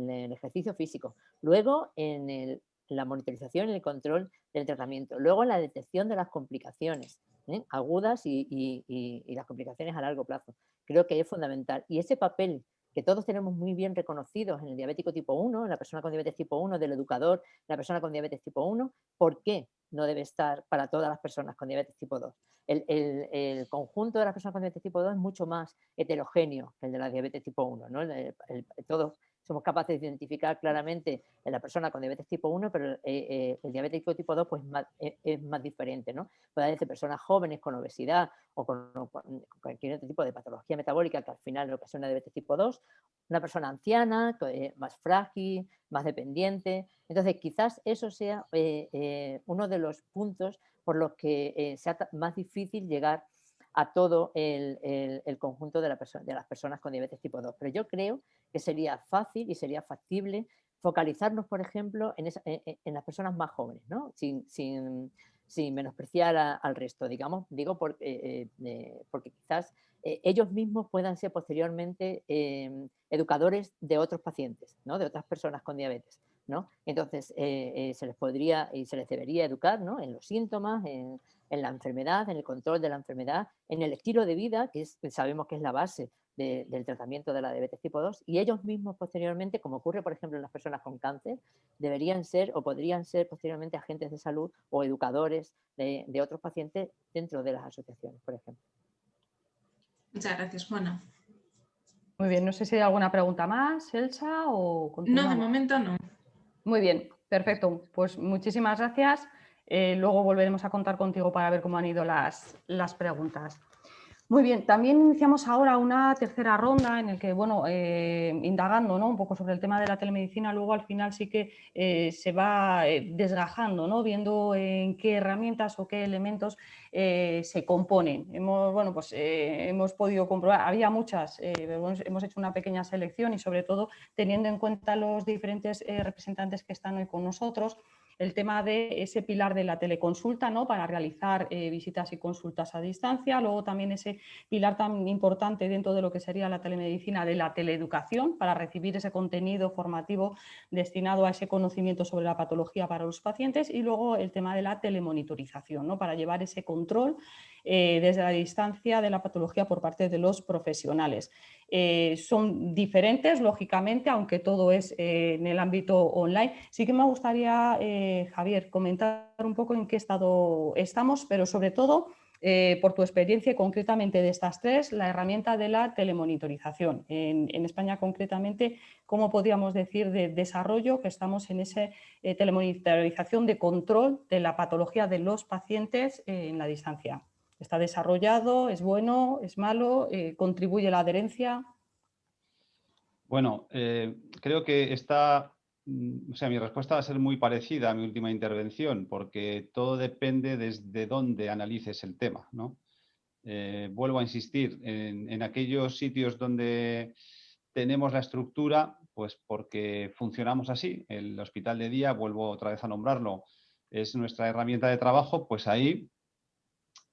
el ejercicio físico, luego en la monitorización y el control del tratamiento, luego en la detección de las complicaciones agudas y las complicaciones a largo plazo. Creo que es fundamental. Y ese papel que todos tenemos muy bien reconocidos en el diabético tipo 1, en la persona con diabetes tipo 1, del educador, la persona con diabetes tipo 1, ¿por qué no debe estar para todas las personas con diabetes tipo 2? El conjunto de las personas con diabetes tipo 2 es mucho más heterogéneo que el de la diabetes tipo 1, ¿no? Todos somos capaces de identificar claramente en la persona con diabetes tipo 1, pero el diabético tipo 2 pues, es más diferente, ¿no? Puede ser personas jóvenes con obesidad o con cualquier otro tipo de patología metabólica que al final ocasiona diabetes tipo 2, una persona anciana, más frágil, más dependiente. Entonces, quizás eso sea uno de los puntos por los que sea más difícil llegar a todo el conjunto de las personas con diabetes tipo 2. Pero yo creo que sería fácil y sería factible focalizarnos, por ejemplo, en las personas más jóvenes, ¿no? Sin menospreciar al resto, digo porque quizás ellos mismos puedan ser posteriormente educadores de otros pacientes, ¿no? De otras personas con diabetes, ¿no? Entonces se les podría y se les debería educar, ¿no? En los síntomas, en la enfermedad, en el control de la enfermedad, en el estilo de vida, que sabemos que es la base del tratamiento de la diabetes tipo 2, y ellos mismos posteriormente, como ocurre por ejemplo en las personas con cáncer, deberían ser o podrían ser posteriormente agentes de salud o educadores de otros pacientes dentro de las asociaciones, por ejemplo. Muchas gracias, Juana. Muy bien, no sé si hay alguna pregunta más, Elsa, o continuamos. No, de momento no. Muy bien, perfecto. Pues muchísimas gracias. Luego volveremos a contar contigo para ver cómo han ido las preguntas. Muy bien, también iniciamos ahora una tercera ronda en el que, bueno, indagando, ¿no?, un poco sobre el tema de la telemedicina, luego al final sí que se va desgajando, ¿no?, viendo en qué herramientas o qué elementos se componen. Hemos podido comprobar, había muchas, hemos hecho una pequeña selección y sobre todo teniendo en cuenta los diferentes representantes que están hoy con nosotros, el tema de ese pilar de la teleconsulta, ¿no?, para realizar visitas y consultas a distancia, luego también ese pilar tan importante dentro de lo que sería la telemedicina de la teleeducación, para recibir ese contenido formativo destinado a ese conocimiento sobre la patología para los pacientes, y luego el tema de la telemonitorización, ¿no?, para llevar ese control desde la distancia de la patología por parte de los profesionales. Son diferentes, lógicamente, aunque todo es en el ámbito online. Sí que me gustaría, Javier, comentar un poco en qué estado estamos, pero sobre todo, por tu experiencia concretamente de estas tres, la herramienta de la telemonitorización. En España concretamente, ¿cómo podríamos decir de desarrollo que estamos en esa telemonitorización de control de la patología de los pacientes en la distancia? ¿Está desarrollado? ¿Es bueno? ¿Es malo? ¿Contribuye a la adherencia? Bueno, creo que o sea, mi respuesta va a ser muy parecida a mi última intervención, porque todo depende desde dónde analices el tema, ¿no? Vuelvo a insistir, en aquellos sitios donde tenemos la estructura, pues porque funcionamos así. El hospital de día, vuelvo otra vez a nombrarlo, es nuestra herramienta de trabajo, pues ahí,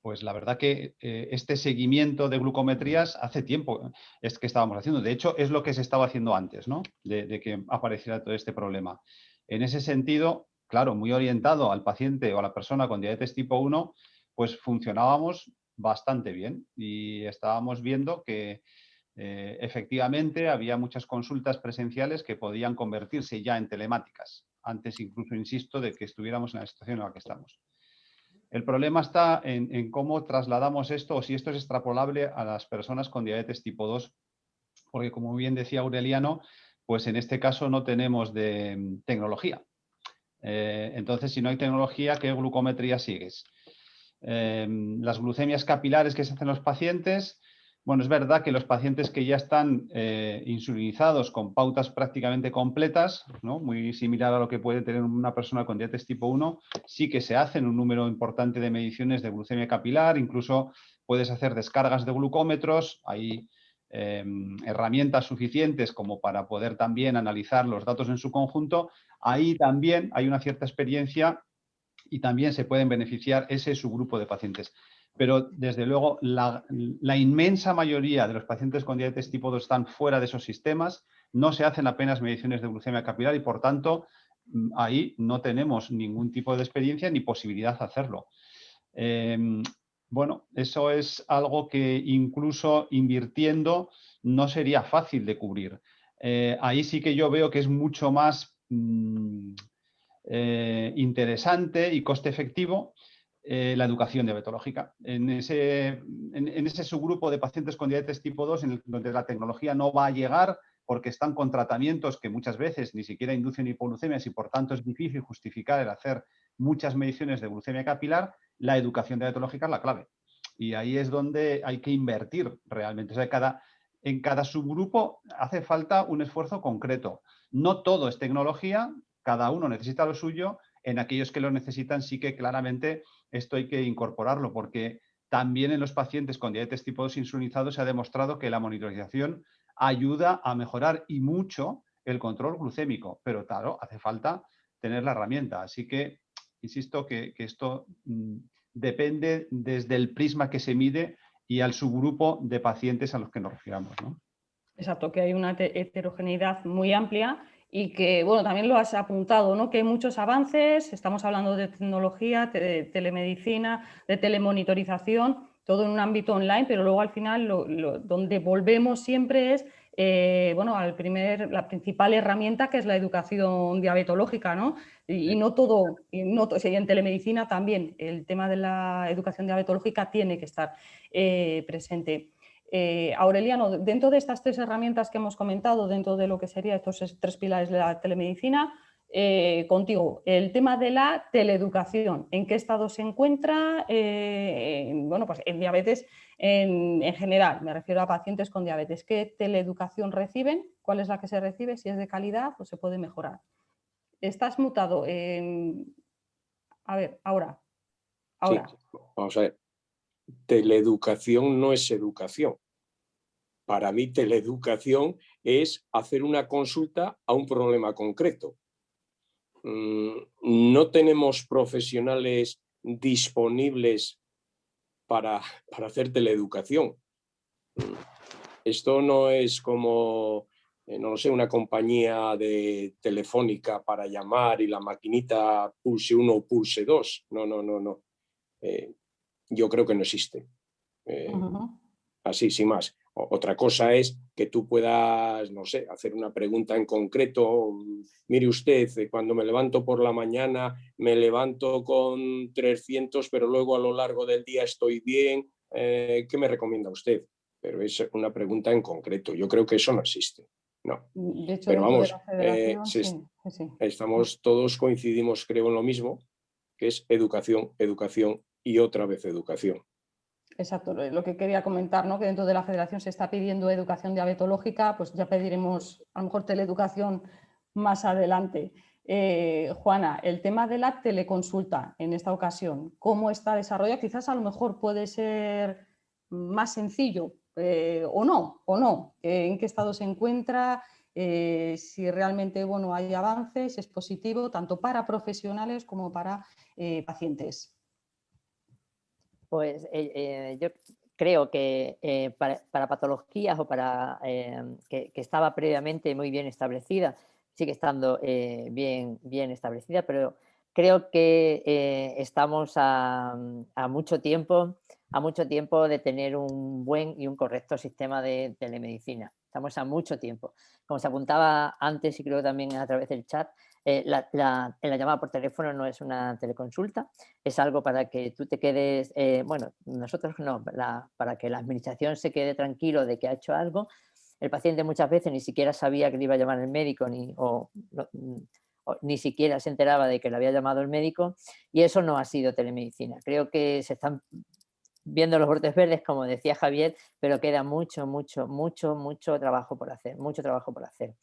pues la verdad que este seguimiento de glucometrías hace tiempo es que estábamos haciendo. De hecho, es lo que se estaba haciendo antes, ¿no? De que apareciera todo este problema. En ese sentido, claro, muy orientado al paciente o a la persona con diabetes tipo 1, pues funcionábamos bastante bien y estábamos viendo que efectivamente había muchas consultas presenciales que podían convertirse ya en telemáticas, antes incluso, insisto, de que estuviéramos en la situación en la que estamos. El problema está en cómo trasladamos esto o si esto es extrapolable a las personas con diabetes tipo 2, porque como bien decía Aureliano, pues en este caso no tenemos de tecnología. Entonces, si no hay tecnología, ¿qué glucometría sigues? Las glucemias capilares que se hacen los pacientes, bueno, es verdad que los pacientes que ya están insulinizados con pautas prácticamente completas, ¿no? Muy similar a lo que puede tener una persona con diabetes tipo 1, sí que se hacen un número importante de mediciones de glucemia capilar, incluso puedes hacer descargas de glucómetros, hay herramientas suficientes como para poder también analizar los datos en su conjunto. Ahí también hay una cierta experiencia y también se pueden beneficiar ese subgrupo de pacientes. Pero, desde luego, la inmensa mayoría de los pacientes con diabetes tipo 2 están fuera de esos sistemas, no se hacen apenas mediciones de glucemia capilar y, por tanto, ahí no tenemos ningún tipo de experiencia ni posibilidad de hacerlo. Bueno, eso es algo que incluso invirtiendo no sería fácil de cubrir. Ahí sí que yo veo que es mucho más interesante y coste efectivo la educación diabetológica. En ese subgrupo de pacientes con diabetes tipo 2, donde la tecnología no va a llegar porque están con tratamientos que muchas veces ni siquiera inducen hipoglucemias y por tanto es difícil justificar el hacer muchas mediciones de glucemia capilar, la educación diabetológica es la clave. Y ahí es donde hay que invertir realmente. O sea, en cada subgrupo hace falta un esfuerzo concreto. No todo es tecnología, cada uno necesita lo suyo. En aquellos que lo necesitan sí que claramente esto hay que incorporarlo, porque también en los pacientes con diabetes tipo 2 insulinizados se ha demostrado que la monitorización ayuda a mejorar y mucho el control glucémico, pero claro, hace falta tener la herramienta. Así que insisto que esto depende desde el prisma que se mide y al subgrupo de pacientes a los que nos refiramos, ¿no? Exacto, que hay una heterogeneidad muy amplia y que, bueno, también lo has apuntado, ¿no? Que hay muchos avances, estamos hablando de tecnología, de telemedicina, de telemonitorización, todo en un ámbito online, pero luego al final donde volvemos siempre es, bueno, la principal herramienta, que es la educación diabetológica, ¿no? Y no todo, y en telemedicina también el tema de la educación diabetológica tiene que estar presente. Aureliano, dentro de estas tres herramientas que hemos comentado, dentro de lo que serían estos tres pilares de la telemedicina, contigo, el tema de la teleeducación, ¿en qué estado se encuentra? Bueno, pues en diabetes en general, me refiero a pacientes con diabetes. ¿Qué teleeducación reciben? ¿Cuál es la que se recibe? Si es de calidad o se puede mejorar. Estás mutado. A ver, ahora. Sí, vamos a ver. Teleeducación no es educación. Para mí, teleeducación es hacer una consulta a un problema concreto. No tenemos profesionales disponibles para hacer teleeducación. Esto no es como, no sé, una compañía de telefónica para llamar y la maquinita pulse 1 o pulse 2. No. Yo creo que no existe. Así, sin más. Otra cosa es que tú puedas, no sé, hacer una pregunta en concreto. Mire usted, cuando me levanto por la mañana, me levanto con 300, pero luego a lo largo del día estoy bien. ¿Qué me recomienda usted? Pero es una pregunta en concreto. Yo creo que eso no existe. No. De hecho, pero vamos, de la federación, sí. Estamos todos coincidimos, creo, en lo mismo, que es educación, educación y otra vez educación. Exacto, lo que quería comentar, ¿no? Que dentro de la Federación se está pidiendo educación diabetológica, pues ya pediremos a lo mejor teleeducación más adelante. Juana, el tema de la teleconsulta en esta ocasión, ¿cómo está desarrollado? Quizás a lo mejor puede ser más sencillo o no. ¿En qué estado se encuentra? Si realmente bueno, hay avances, es positivo tanto para profesionales como para pacientes. Pues yo creo que para patologías o para que estaba previamente muy bien establecida, sigue estando bien establecida, pero creo que estamos a mucho tiempo de tener un buen y un correcto sistema de telemedicina. Estamos a mucho tiempo. Como se apuntaba antes y creo también a través del chat, la llamada por teléfono no es una teleconsulta, es algo para que tú te quedes, bueno, nosotros no, para que la administración se quede tranquilo de que ha hecho algo. El paciente muchas veces ni siquiera sabía que le iba a llamar el médico o ni siquiera se enteraba de que le había llamado el médico, y eso no ha sido telemedicina. Creo que se están viendo los brotes verdes, como decía Javier, pero queda mucho trabajo por hacer, mucho trabajo por hacer.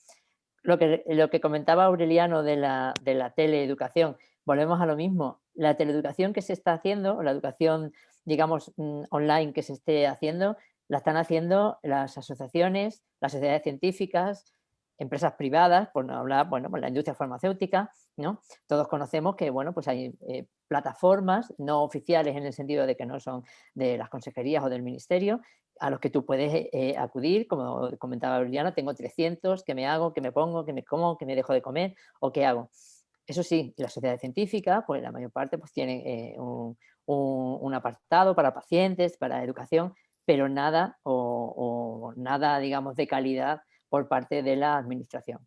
Lo que comentaba Aureliano de la teleeducación, volvemos a lo mismo. La teleeducación que se está haciendo, o la educación, digamos, online que se esté haciendo, la están haciendo las asociaciones, las sociedades científicas, empresas privadas, por no hablar, bueno, pues la industria farmacéutica, ¿no? Todos conocemos que, bueno, pues hay plataformas no oficiales en el sentido de que no son de las consejerías o del ministerio, a los que tú puedes acudir, como comentaba Aureliano, tengo 300, ¿qué me hago? ¿Qué me pongo? ¿Qué me como? ¿Qué me dejo de comer? ¿O qué hago? Eso sí, la sociedad científica, pues la mayor parte pues tienen un apartado para pacientes, para educación, pero nada nada, digamos, de calidad por parte de la administración.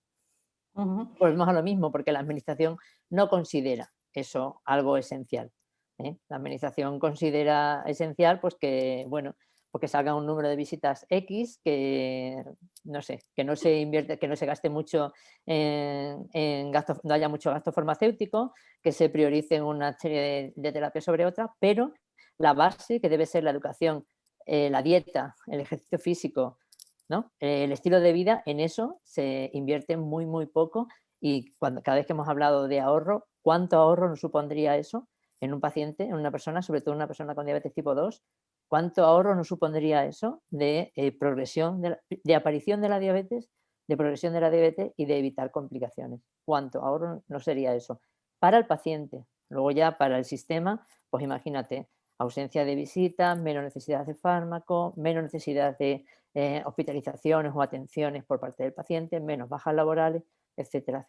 Volvemos a lo mismo, porque la administración no considera eso algo esencial. La administración considera esencial pues que, bueno, porque salga un número de visitas X, que no sé, que no se invierte, que no se gaste mucho en gastos, no haya mucho gasto farmacéutico, que se prioricen una serie de terapias sobre otras, pero la base, que debe ser la educación, la dieta, el ejercicio físico, ¿no? El estilo de vida, en eso se invierte muy poco, y cada vez que hemos hablado de ahorro, ¿cuánto ahorro nos supondría eso en un paciente, en una persona, sobre todo en una persona con diabetes tipo 2? ¿Cuánto ahorro nos supondría eso de progresión, de aparición de la diabetes, de progresión de la diabetes y de evitar complicaciones? ¿Cuánto ahorro no sería eso? Para el paciente. Luego ya para el sistema, pues imagínate, ausencia de visitas, menos necesidad de fármaco, menos necesidad de hospitalizaciones o atenciones por parte del paciente, menos bajas laborales, etcétera.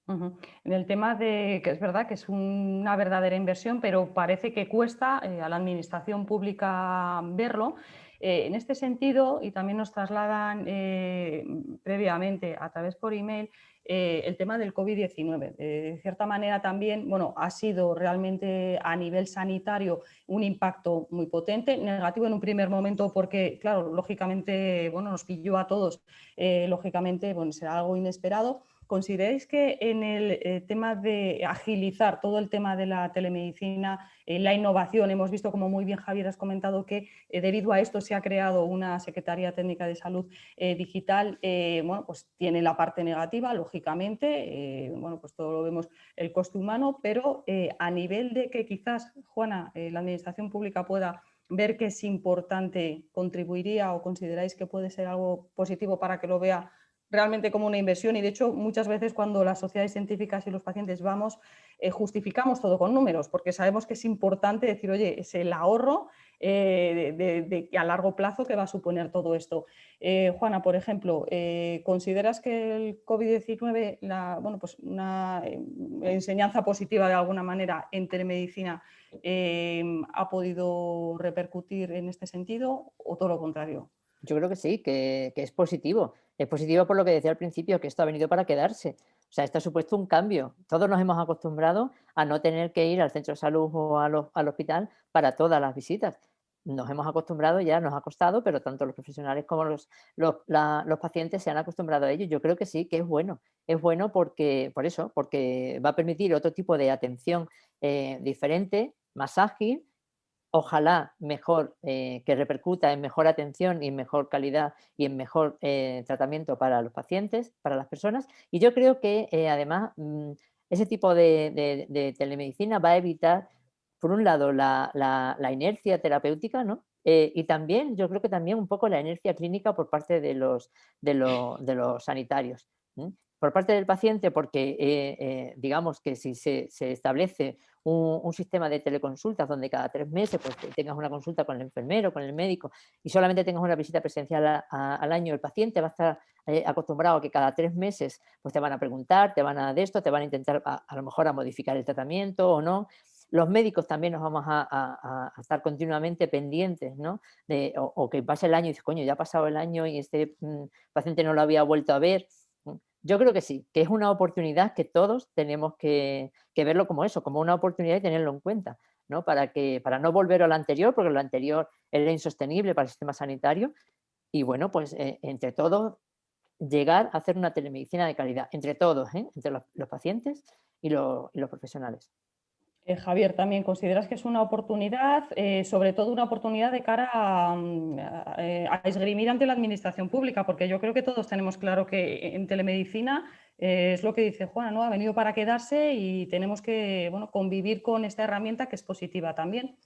En el tema de que es verdad que es una verdadera inversión, pero parece que cuesta a la administración pública verlo. En este sentido, y también nos trasladan previamente a través por email, el tema del COVID-19. De cierta manera también, bueno, ha sido realmente a nivel sanitario un impacto muy potente, negativo en un primer momento porque, claro, lógicamente, bueno, nos pilló a todos, lógicamente, bueno, será algo inesperado. ¿Consideráis que en el tema de agilizar todo el tema de la telemedicina, la innovación, hemos visto, como muy bien Javier has comentado, que debido a esto se ha creado una Secretaría Técnica de Salud Digital, bueno, pues tiene la parte negativa, lógicamente, bueno, pues todo lo vemos, el coste humano, pero a nivel de que quizás, Juana, la Administración Pública pueda ver que es importante, ¿contribuiría o consideráis que puede ser algo positivo para que lo vea realmente como una inversión? Y de hecho muchas veces cuando las sociedades científicas y los pacientes vamos, justificamos todo con números, porque sabemos que es importante decir, oye, es el ahorro a largo plazo que va a suponer todo esto. Juana, por ejemplo, ¿consideras que el COVID-19, bueno, pues una enseñanza positiva de alguna manera en telemedicina ha podido repercutir en este sentido o todo lo contrario? Yo creo que sí, que es positivo. Es positivo por lo que decía al principio, que esto ha venido para quedarse. O sea, esto ha supuesto un cambio. Todos nos hemos acostumbrado a no tener que ir al centro de salud o al hospital para todas las visitas. Nos hemos acostumbrado, ya nos ha costado, pero tanto los profesionales como los pacientes se han acostumbrado a ello. Yo creo que sí, que es bueno. Es bueno porque va a permitir otro tipo de atención diferente, más ágil, ojalá mejor, que repercuta en mejor atención y en mejor calidad y en mejor tratamiento para los pacientes, para las personas. Y yo creo que además ese tipo de telemedicina va a evitar, por un lado, la inercia terapéutica, ¿no? Y también, yo creo que también un poco la inercia clínica por parte de los sanitarios. Por parte del paciente, porque digamos que si se establece un sistema de teleconsultas donde cada 3 meses pues, tengas una consulta con el enfermero, con el médico, y solamente tengas una visita presencial al año, el paciente va a estar acostumbrado a que cada 3 meses pues, te van a preguntar, te van a de esto, te van a intentar a lo mejor a modificar el tratamiento o no. Los médicos también nos vamos a estar continuamente pendientes, ¿no? O que pase el año y dices, coño, ya ha pasado el año y este paciente no lo había vuelto a ver. Yo creo que sí, que es una oportunidad que todos tenemos que verlo como eso, como una oportunidad y tenerlo en cuenta, ¿no? Para no volver a lo anterior, porque lo anterior era insostenible para el sistema sanitario. Y bueno, pues entre todos llegar a hacer una telemedicina de calidad, entre todos, entre los pacientes y los profesionales. Javier, ¿también consideras que es una oportunidad, sobre todo una oportunidad de cara a esgrimir ante la administración pública? Porque yo creo que todos tenemos claro que en telemedicina es lo que dice Juana, ¿no? Ha venido para quedarse y tenemos que, bueno, convivir con esta herramienta que es positiva también.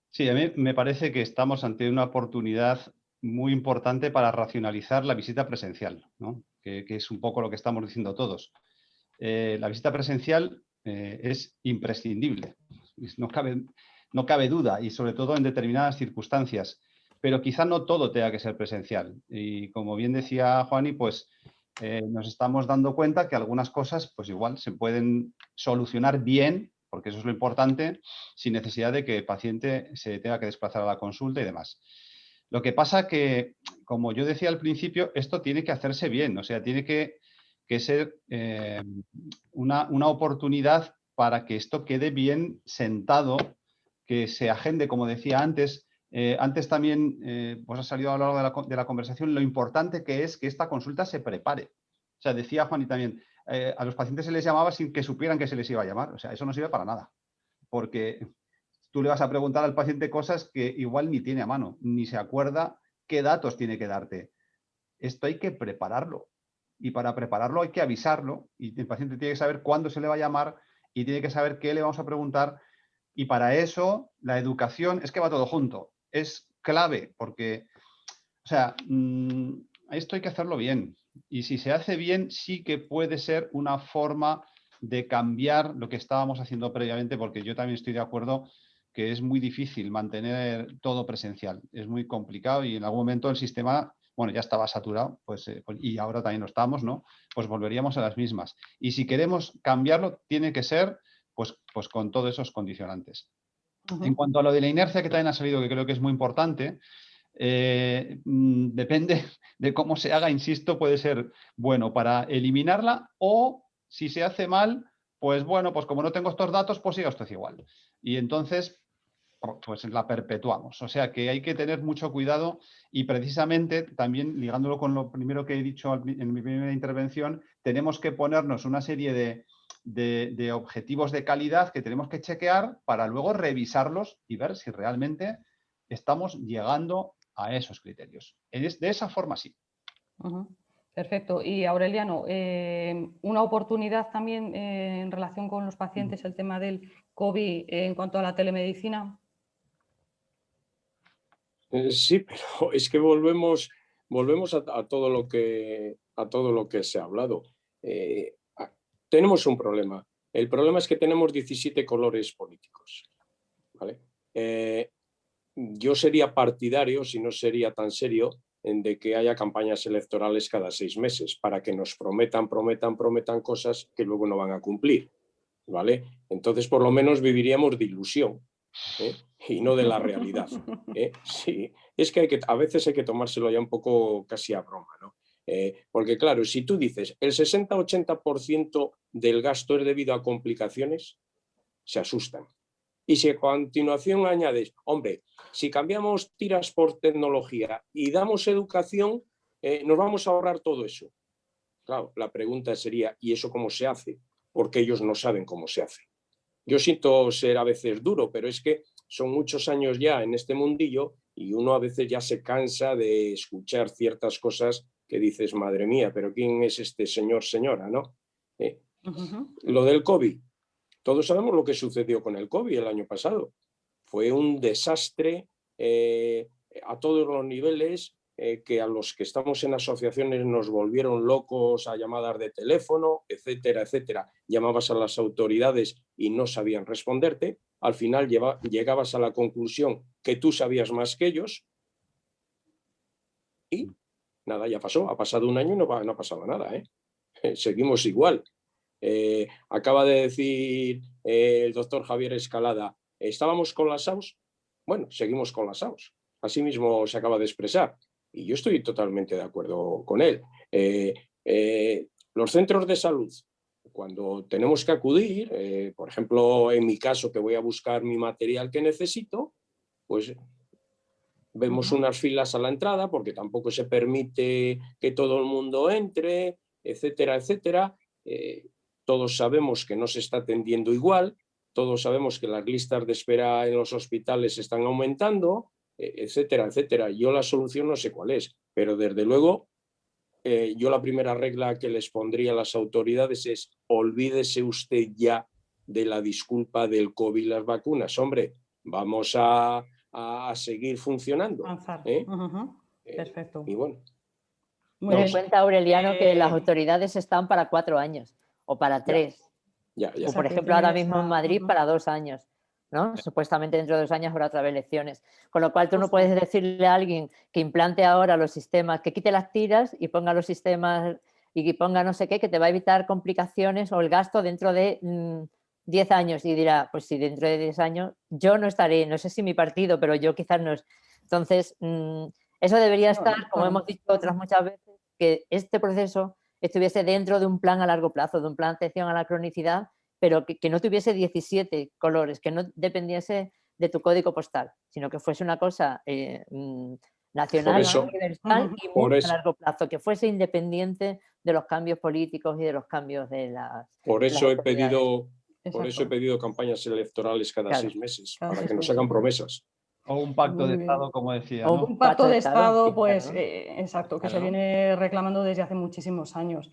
Sí, a mí me parece que estamos ante una oportunidad muy importante para racionalizar la visita presencial, ¿no? Que es un poco lo que estamos diciendo todos. La visita presencial es imprescindible, no cabe duda, y sobre todo en determinadas circunstancias, pero quizá no todo tenga que ser presencial. Y como bien decía Juani, pues nos estamos dando cuenta que algunas cosas pues igual se pueden solucionar bien, porque eso es lo importante, sin necesidad de que el paciente se tenga que desplazar a la consulta y demás. Lo que pasa que, como yo decía al principio, esto tiene que hacerse bien, o sea, tiene que ser una oportunidad para que esto quede bien sentado, que se agende, como decía antes. Antes también pues ha salido a lo largo de la conversación lo importante que es que esta consulta se prepare. O sea, decía Juan y también, a los pacientes se les llamaba sin que supieran que se les iba a llamar. O sea, eso no sirve para nada, porque tú le vas a preguntar al paciente cosas que igual ni tiene a mano, ni se acuerda qué datos tiene que darte. Esto hay que prepararlo. Y para prepararlo hay que avisarlo y el paciente tiene que saber cuándo se le va a llamar y tiene que saber qué le vamos a preguntar. Y para eso la educación es que va todo junto. Es clave porque, o sea, esto hay que hacerlo bien. Y si se hace bien, sí que puede ser una forma de cambiar lo que estábamos haciendo previamente, porque yo también estoy de acuerdo que es muy difícil mantener todo presencial. Es muy complicado y en algún momento el sistema, bueno, ya estaba saturado, pues, y ahora también lo estamos, ¿no? Pues volveríamos a las mismas. Y si queremos cambiarlo, tiene que ser pues con todos esos condicionantes. En cuanto a lo de la inercia que también ha salido, que creo que es muy importante, depende de cómo se haga, insisto, puede ser bueno para eliminarla o si se hace mal, pues bueno, pues como no tengo estos datos, pues siga esto igual. Y entonces, pues la perpetuamos. O sea que hay que tener mucho cuidado y precisamente también ligándolo con lo primero que he dicho en mi primera intervención, tenemos que ponernos una serie de objetivos de calidad que tenemos que chequear para luego revisarlos y ver si realmente estamos llegando a esos criterios. De esa forma sí. Perfecto. Y Aureliano, una oportunidad también en relación con los pacientes, el tema del COVID en cuanto a la telemedicina. Sí, pero es que volvemos a todo lo que se ha hablado. Tenemos un problema. El problema es que tenemos 17 colores políticos, ¿vale? Yo sería partidario, si no sería tan serio, de que haya campañas electorales cada 6 meses para que nos prometan cosas que luego no van a cumplir, ¿vale? Entonces, por lo menos viviríamos de ilusión, y no de la realidad. Sí, es que, a veces hay que tomárselo ya un poco casi a broma, ¿no? Porque claro, si tú dices el 60-80% del gasto es debido a complicaciones, se asustan. Y si a continuación añades, hombre, si cambiamos tiras por tecnología y damos educación, nos vamos a ahorrar todo eso. Claro, la pregunta sería, ¿y eso cómo se hace? Porque ellos no saben cómo se hace. Yo siento ser a veces duro, pero es que son muchos años ya en este mundillo y uno a veces ya se cansa de escuchar ciertas cosas que dices, madre mía, pero ¿quién es este señor, señora, no? Lo del COVID. Todos sabemos lo que sucedió con el COVID el año pasado. Fue un desastre a todos los niveles, que a los que estamos en asociaciones nos volvieron locos a llamadas de teléfono, etcétera, etcétera. Llamabas a las autoridades y no sabían responderte. Al final llegabas a la conclusión que tú sabías más que ellos y nada, ya pasó. Ha pasado un año y no ha pasado nada. Seguimos igual. Acaba de decir el doctor Javier Escalada, ¿estábamos colapsados? Bueno, seguimos colapsados. Así mismo se acaba de expresar. Y yo estoy totalmente de acuerdo con él. Los centros de salud, cuando tenemos que acudir, por ejemplo, en mi caso, que voy a buscar mi material que necesito, pues vemos unas filas a la entrada porque tampoco se permite que todo el mundo entre, etcétera, etcétera. Todos sabemos que no se está atendiendo igual, todos sabemos que las listas de espera en los hospitales están aumentando, etcétera, etcétera. Yo la solución no sé cuál es, pero desde luego yo la primera regla que les pondría a las autoridades es olvídese usted ya de la disculpa del COVID y las vacunas. Hombre, vamos a seguir funcionando. Perfecto. Y bueno. Ten en cuenta, Aureliano, que las autoridades están para 4 años o para 3. Ya. O por ejemplo, ahora mismo en Madrid para 2 años. ¿no? Supuestamente dentro de 2 años habrá otra vez elecciones. Con lo cual tú no puedes decirle a alguien que implante ahora los sistemas, que quite las tiras y ponga los sistemas y que ponga no sé qué, que te va a evitar complicaciones o el gasto dentro de 10 años. Y dirá, pues si dentro de 10 años yo no estaré, no sé si mi partido, pero yo quizás no. Entonces, eso debería estar, como hemos dicho otras muchas veces, que este proceso estuviese dentro de un plan a largo plazo, de un plan de atención a la cronicidad, pero que no tuviese 17 colores, que no dependiese de tu código postal, sino que fuese una cosa nacional, universal y muy a largo plazo, que fuese independiente de los cambios políticos y de los cambios de las Por eso he pedido campañas electorales cada 6 meses, para que nos hagan promesas. O un pacto de Estado, como decía, ¿no? Un pacto de Estado, pues, exacto, que se viene reclamando desde hace muchísimos años.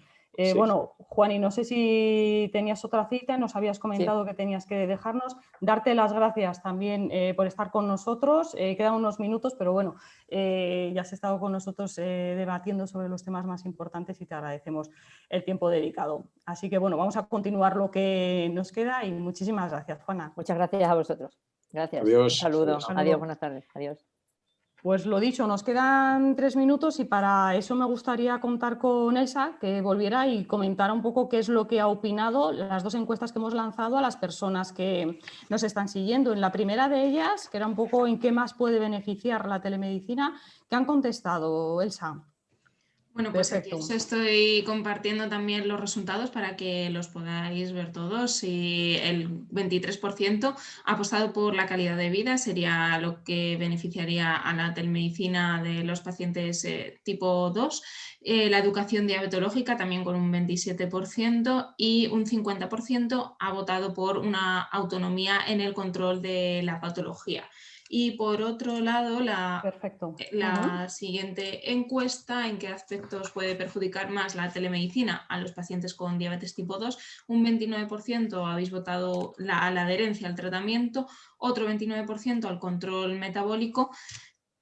Bueno, Juan, y no sé si tenías otra cita, nos habías comentado que tenías que dejarnos. Darte las gracias también por estar con nosotros. Quedan unos minutos, pero bueno, ya has estado con nosotros debatiendo sobre los temas más importantes y te agradecemos el tiempo dedicado. Así que bueno, vamos a continuar lo que nos queda y muchísimas gracias, Juana. Muchas gracias a vosotros. Gracias. Adiós. Un saludo. Adiós, buenas tardes. Adiós. Pues lo dicho, nos quedan 3 minutos y para eso me gustaría contar con Elsa, que volviera y comentara un poco qué es lo que ha opinado las 2 encuestas que hemos lanzado a las personas que nos están siguiendo. En la primera de ellas, que era un poco en qué más puede beneficiar la telemedicina, ¿qué han contestado, Elsa? Bueno, pues aquí os estoy compartiendo también los resultados para que los podáis ver todos. Y el 23% ha apostado por la calidad de vida, sería lo que beneficiaría a la telemedicina de los pacientes tipo 2. La educación diabetológica también con un 27% y un 50% ha votado por una autonomía en el control de la patología. Y por otro lado, la siguiente encuesta, ¿en qué aspectos puede perjudicar más la telemedicina a los pacientes con diabetes tipo 2? Un 29% habéis votado a la adherencia al tratamiento, otro 29% al control metabólico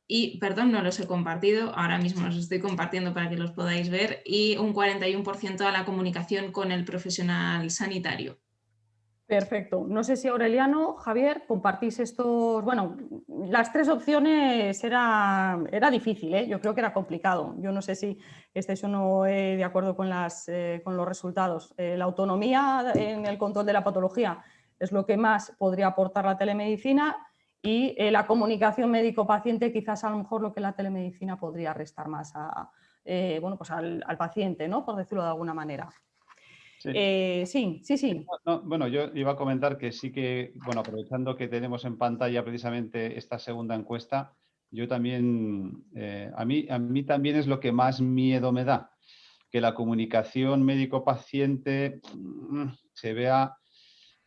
y, perdón, no los he compartido, ahora mismo los estoy compartiendo para que los podáis ver, y un 41% a la comunicación con el profesional sanitario. Perfecto. No sé si Aureliano, Javier, compartís estos... Bueno, las 3 opciones era difícil, ¿eh? Yo creo que era complicado. Yo no sé si estáis o no de acuerdo con los resultados. La autonomía en el control de la patología es lo que más podría aportar la telemedicina y la comunicación médico-paciente quizás a lo mejor lo que la telemedicina podría restar más al paciente, ¿no? Por decirlo de alguna manera. Sí. No, bueno, yo iba a comentar que sí que, bueno, aprovechando que tenemos en pantalla precisamente esta segunda encuesta, yo también, a mí también es lo que más miedo me da, que la comunicación médico-paciente se vea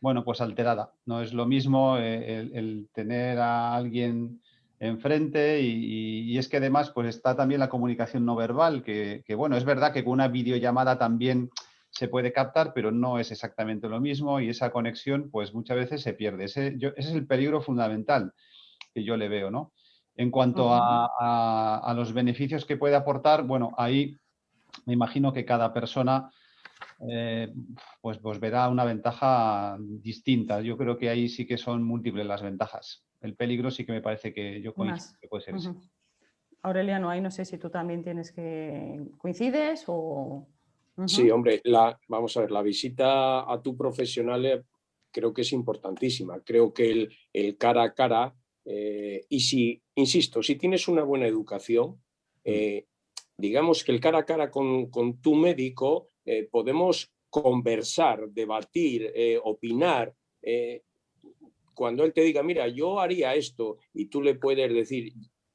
bueno, pues alterada. No es lo mismo el tener a alguien enfrente y es que además pues está también la comunicación no verbal, que bueno, es verdad que con una videollamada también se puede captar, pero no es exactamente lo mismo y esa conexión pues muchas veces se pierde. Ese es el peligro fundamental que yo le veo, ¿no? En cuanto a los beneficios que puede aportar, bueno, ahí me imagino que cada persona pues verá una ventaja distinta. Yo creo que ahí sí que son múltiples las ventajas. El peligro sí que me parece que yo coincido Más. que puede ser ese. Aureliano, ahí no sé si tú también coincides o... Sí, hombre, vamos a ver, la visita a tu profesional creo que es importantísima. Creo que el cara a cara, y si, insisto, si tienes una buena educación, digamos que el cara a cara con tu médico, podemos conversar, debatir, opinar. Cuando él te diga, mira, yo haría esto, y tú le puedes decir,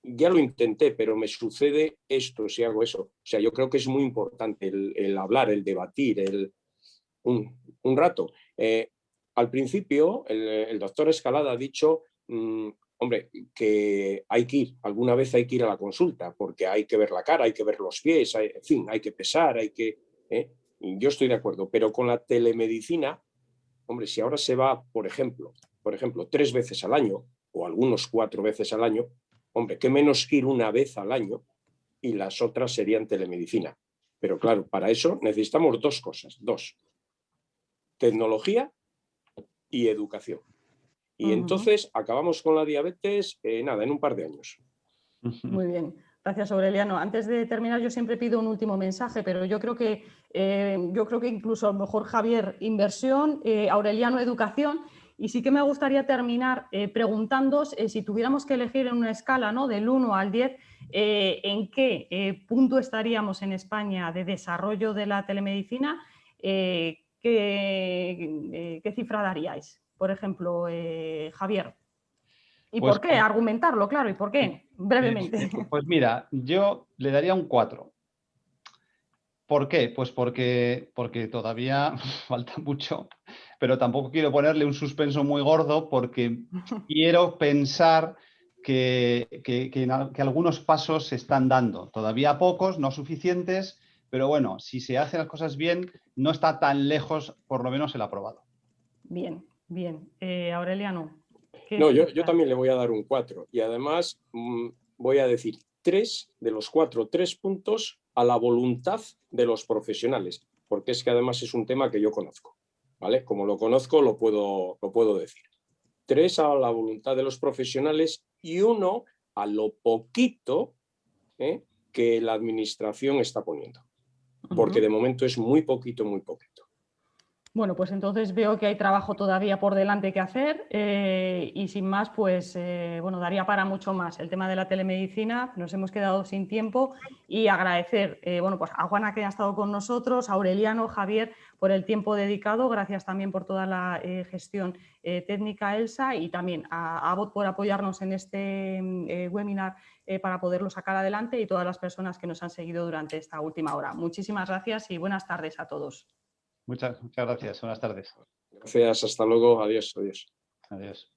ya lo intenté, pero me sucede esto si hago eso. O sea, yo creo que es muy importante el hablar, el debatir, un rato. Al principio, el doctor Escalada ha dicho, hombre, que hay que ir, alguna vez hay que ir a la consulta, porque hay que ver la cara, hay que ver los pies, en fin, hay que pesar, hay que... Yo estoy de acuerdo, pero con la telemedicina, hombre, si ahora se va, por ejemplo, 3 veces al año, o algunos 4 veces al año, hombre, qué menos que ir una vez al año y las otras serían telemedicina. Pero claro, para eso necesitamos 2 cosas, 2. Tecnología y educación. Y entonces acabamos con la diabetes, nada, en un par de años. Muy bien. Gracias, Aureliano. Antes de terminar, yo siempre pido un último mensaje, pero yo creo que incluso a lo mejor Javier, inversión, Aureliano, educación. Y sí que me gustaría terminar preguntándoos si tuviéramos que elegir en una escala, ¿no?, del 1 al 10, ¿en qué punto estaríamos en España de desarrollo de la telemedicina? ¿Qué cifra daríais? Por ejemplo, Javier. ¿Y Pues, por qué? Argumentarlo, claro. ¿Y por qué? Brevemente. pues mira, yo le daría un 4. ¿Por qué? Pues porque todavía falta mucho, pero tampoco quiero ponerle un suspenso muy gordo porque quiero pensar que algunos pasos se están dando. Todavía pocos, no suficientes, pero bueno, si se hacen las cosas bien, no está tan lejos, por lo menos el aprobado. Bien, bien. Aureliano. No, yo también le voy a dar un 4 y además voy a decir 3 de los 4, 3 puntos a la voluntad de los profesionales, porque es que además es un tema que yo conozco, ¿vale? Como lo conozco, lo puedo decir. 3 a la voluntad de los profesionales y 1 a lo poquito que la administración está poniendo, porque de momento es muy poquito, muy poquito. Bueno, pues entonces veo que hay trabajo todavía por delante que hacer y sin más, pues bueno, daría para mucho más. El tema de la telemedicina, nos hemos quedado sin tiempo y agradecer bueno, pues a Juana que ha estado con nosotros, a Aureliano, Javier, por el tiempo dedicado, gracias también por toda la gestión técnica, Elsa, y también a Avot por apoyarnos en este webinar para poderlo sacar adelante y todas las personas que nos han seguido durante esta última hora. Muchísimas gracias y buenas tardes a todos. Muchas gracias. Buenas tardes. Gracias, hasta luego. Adiós, adiós. Adiós.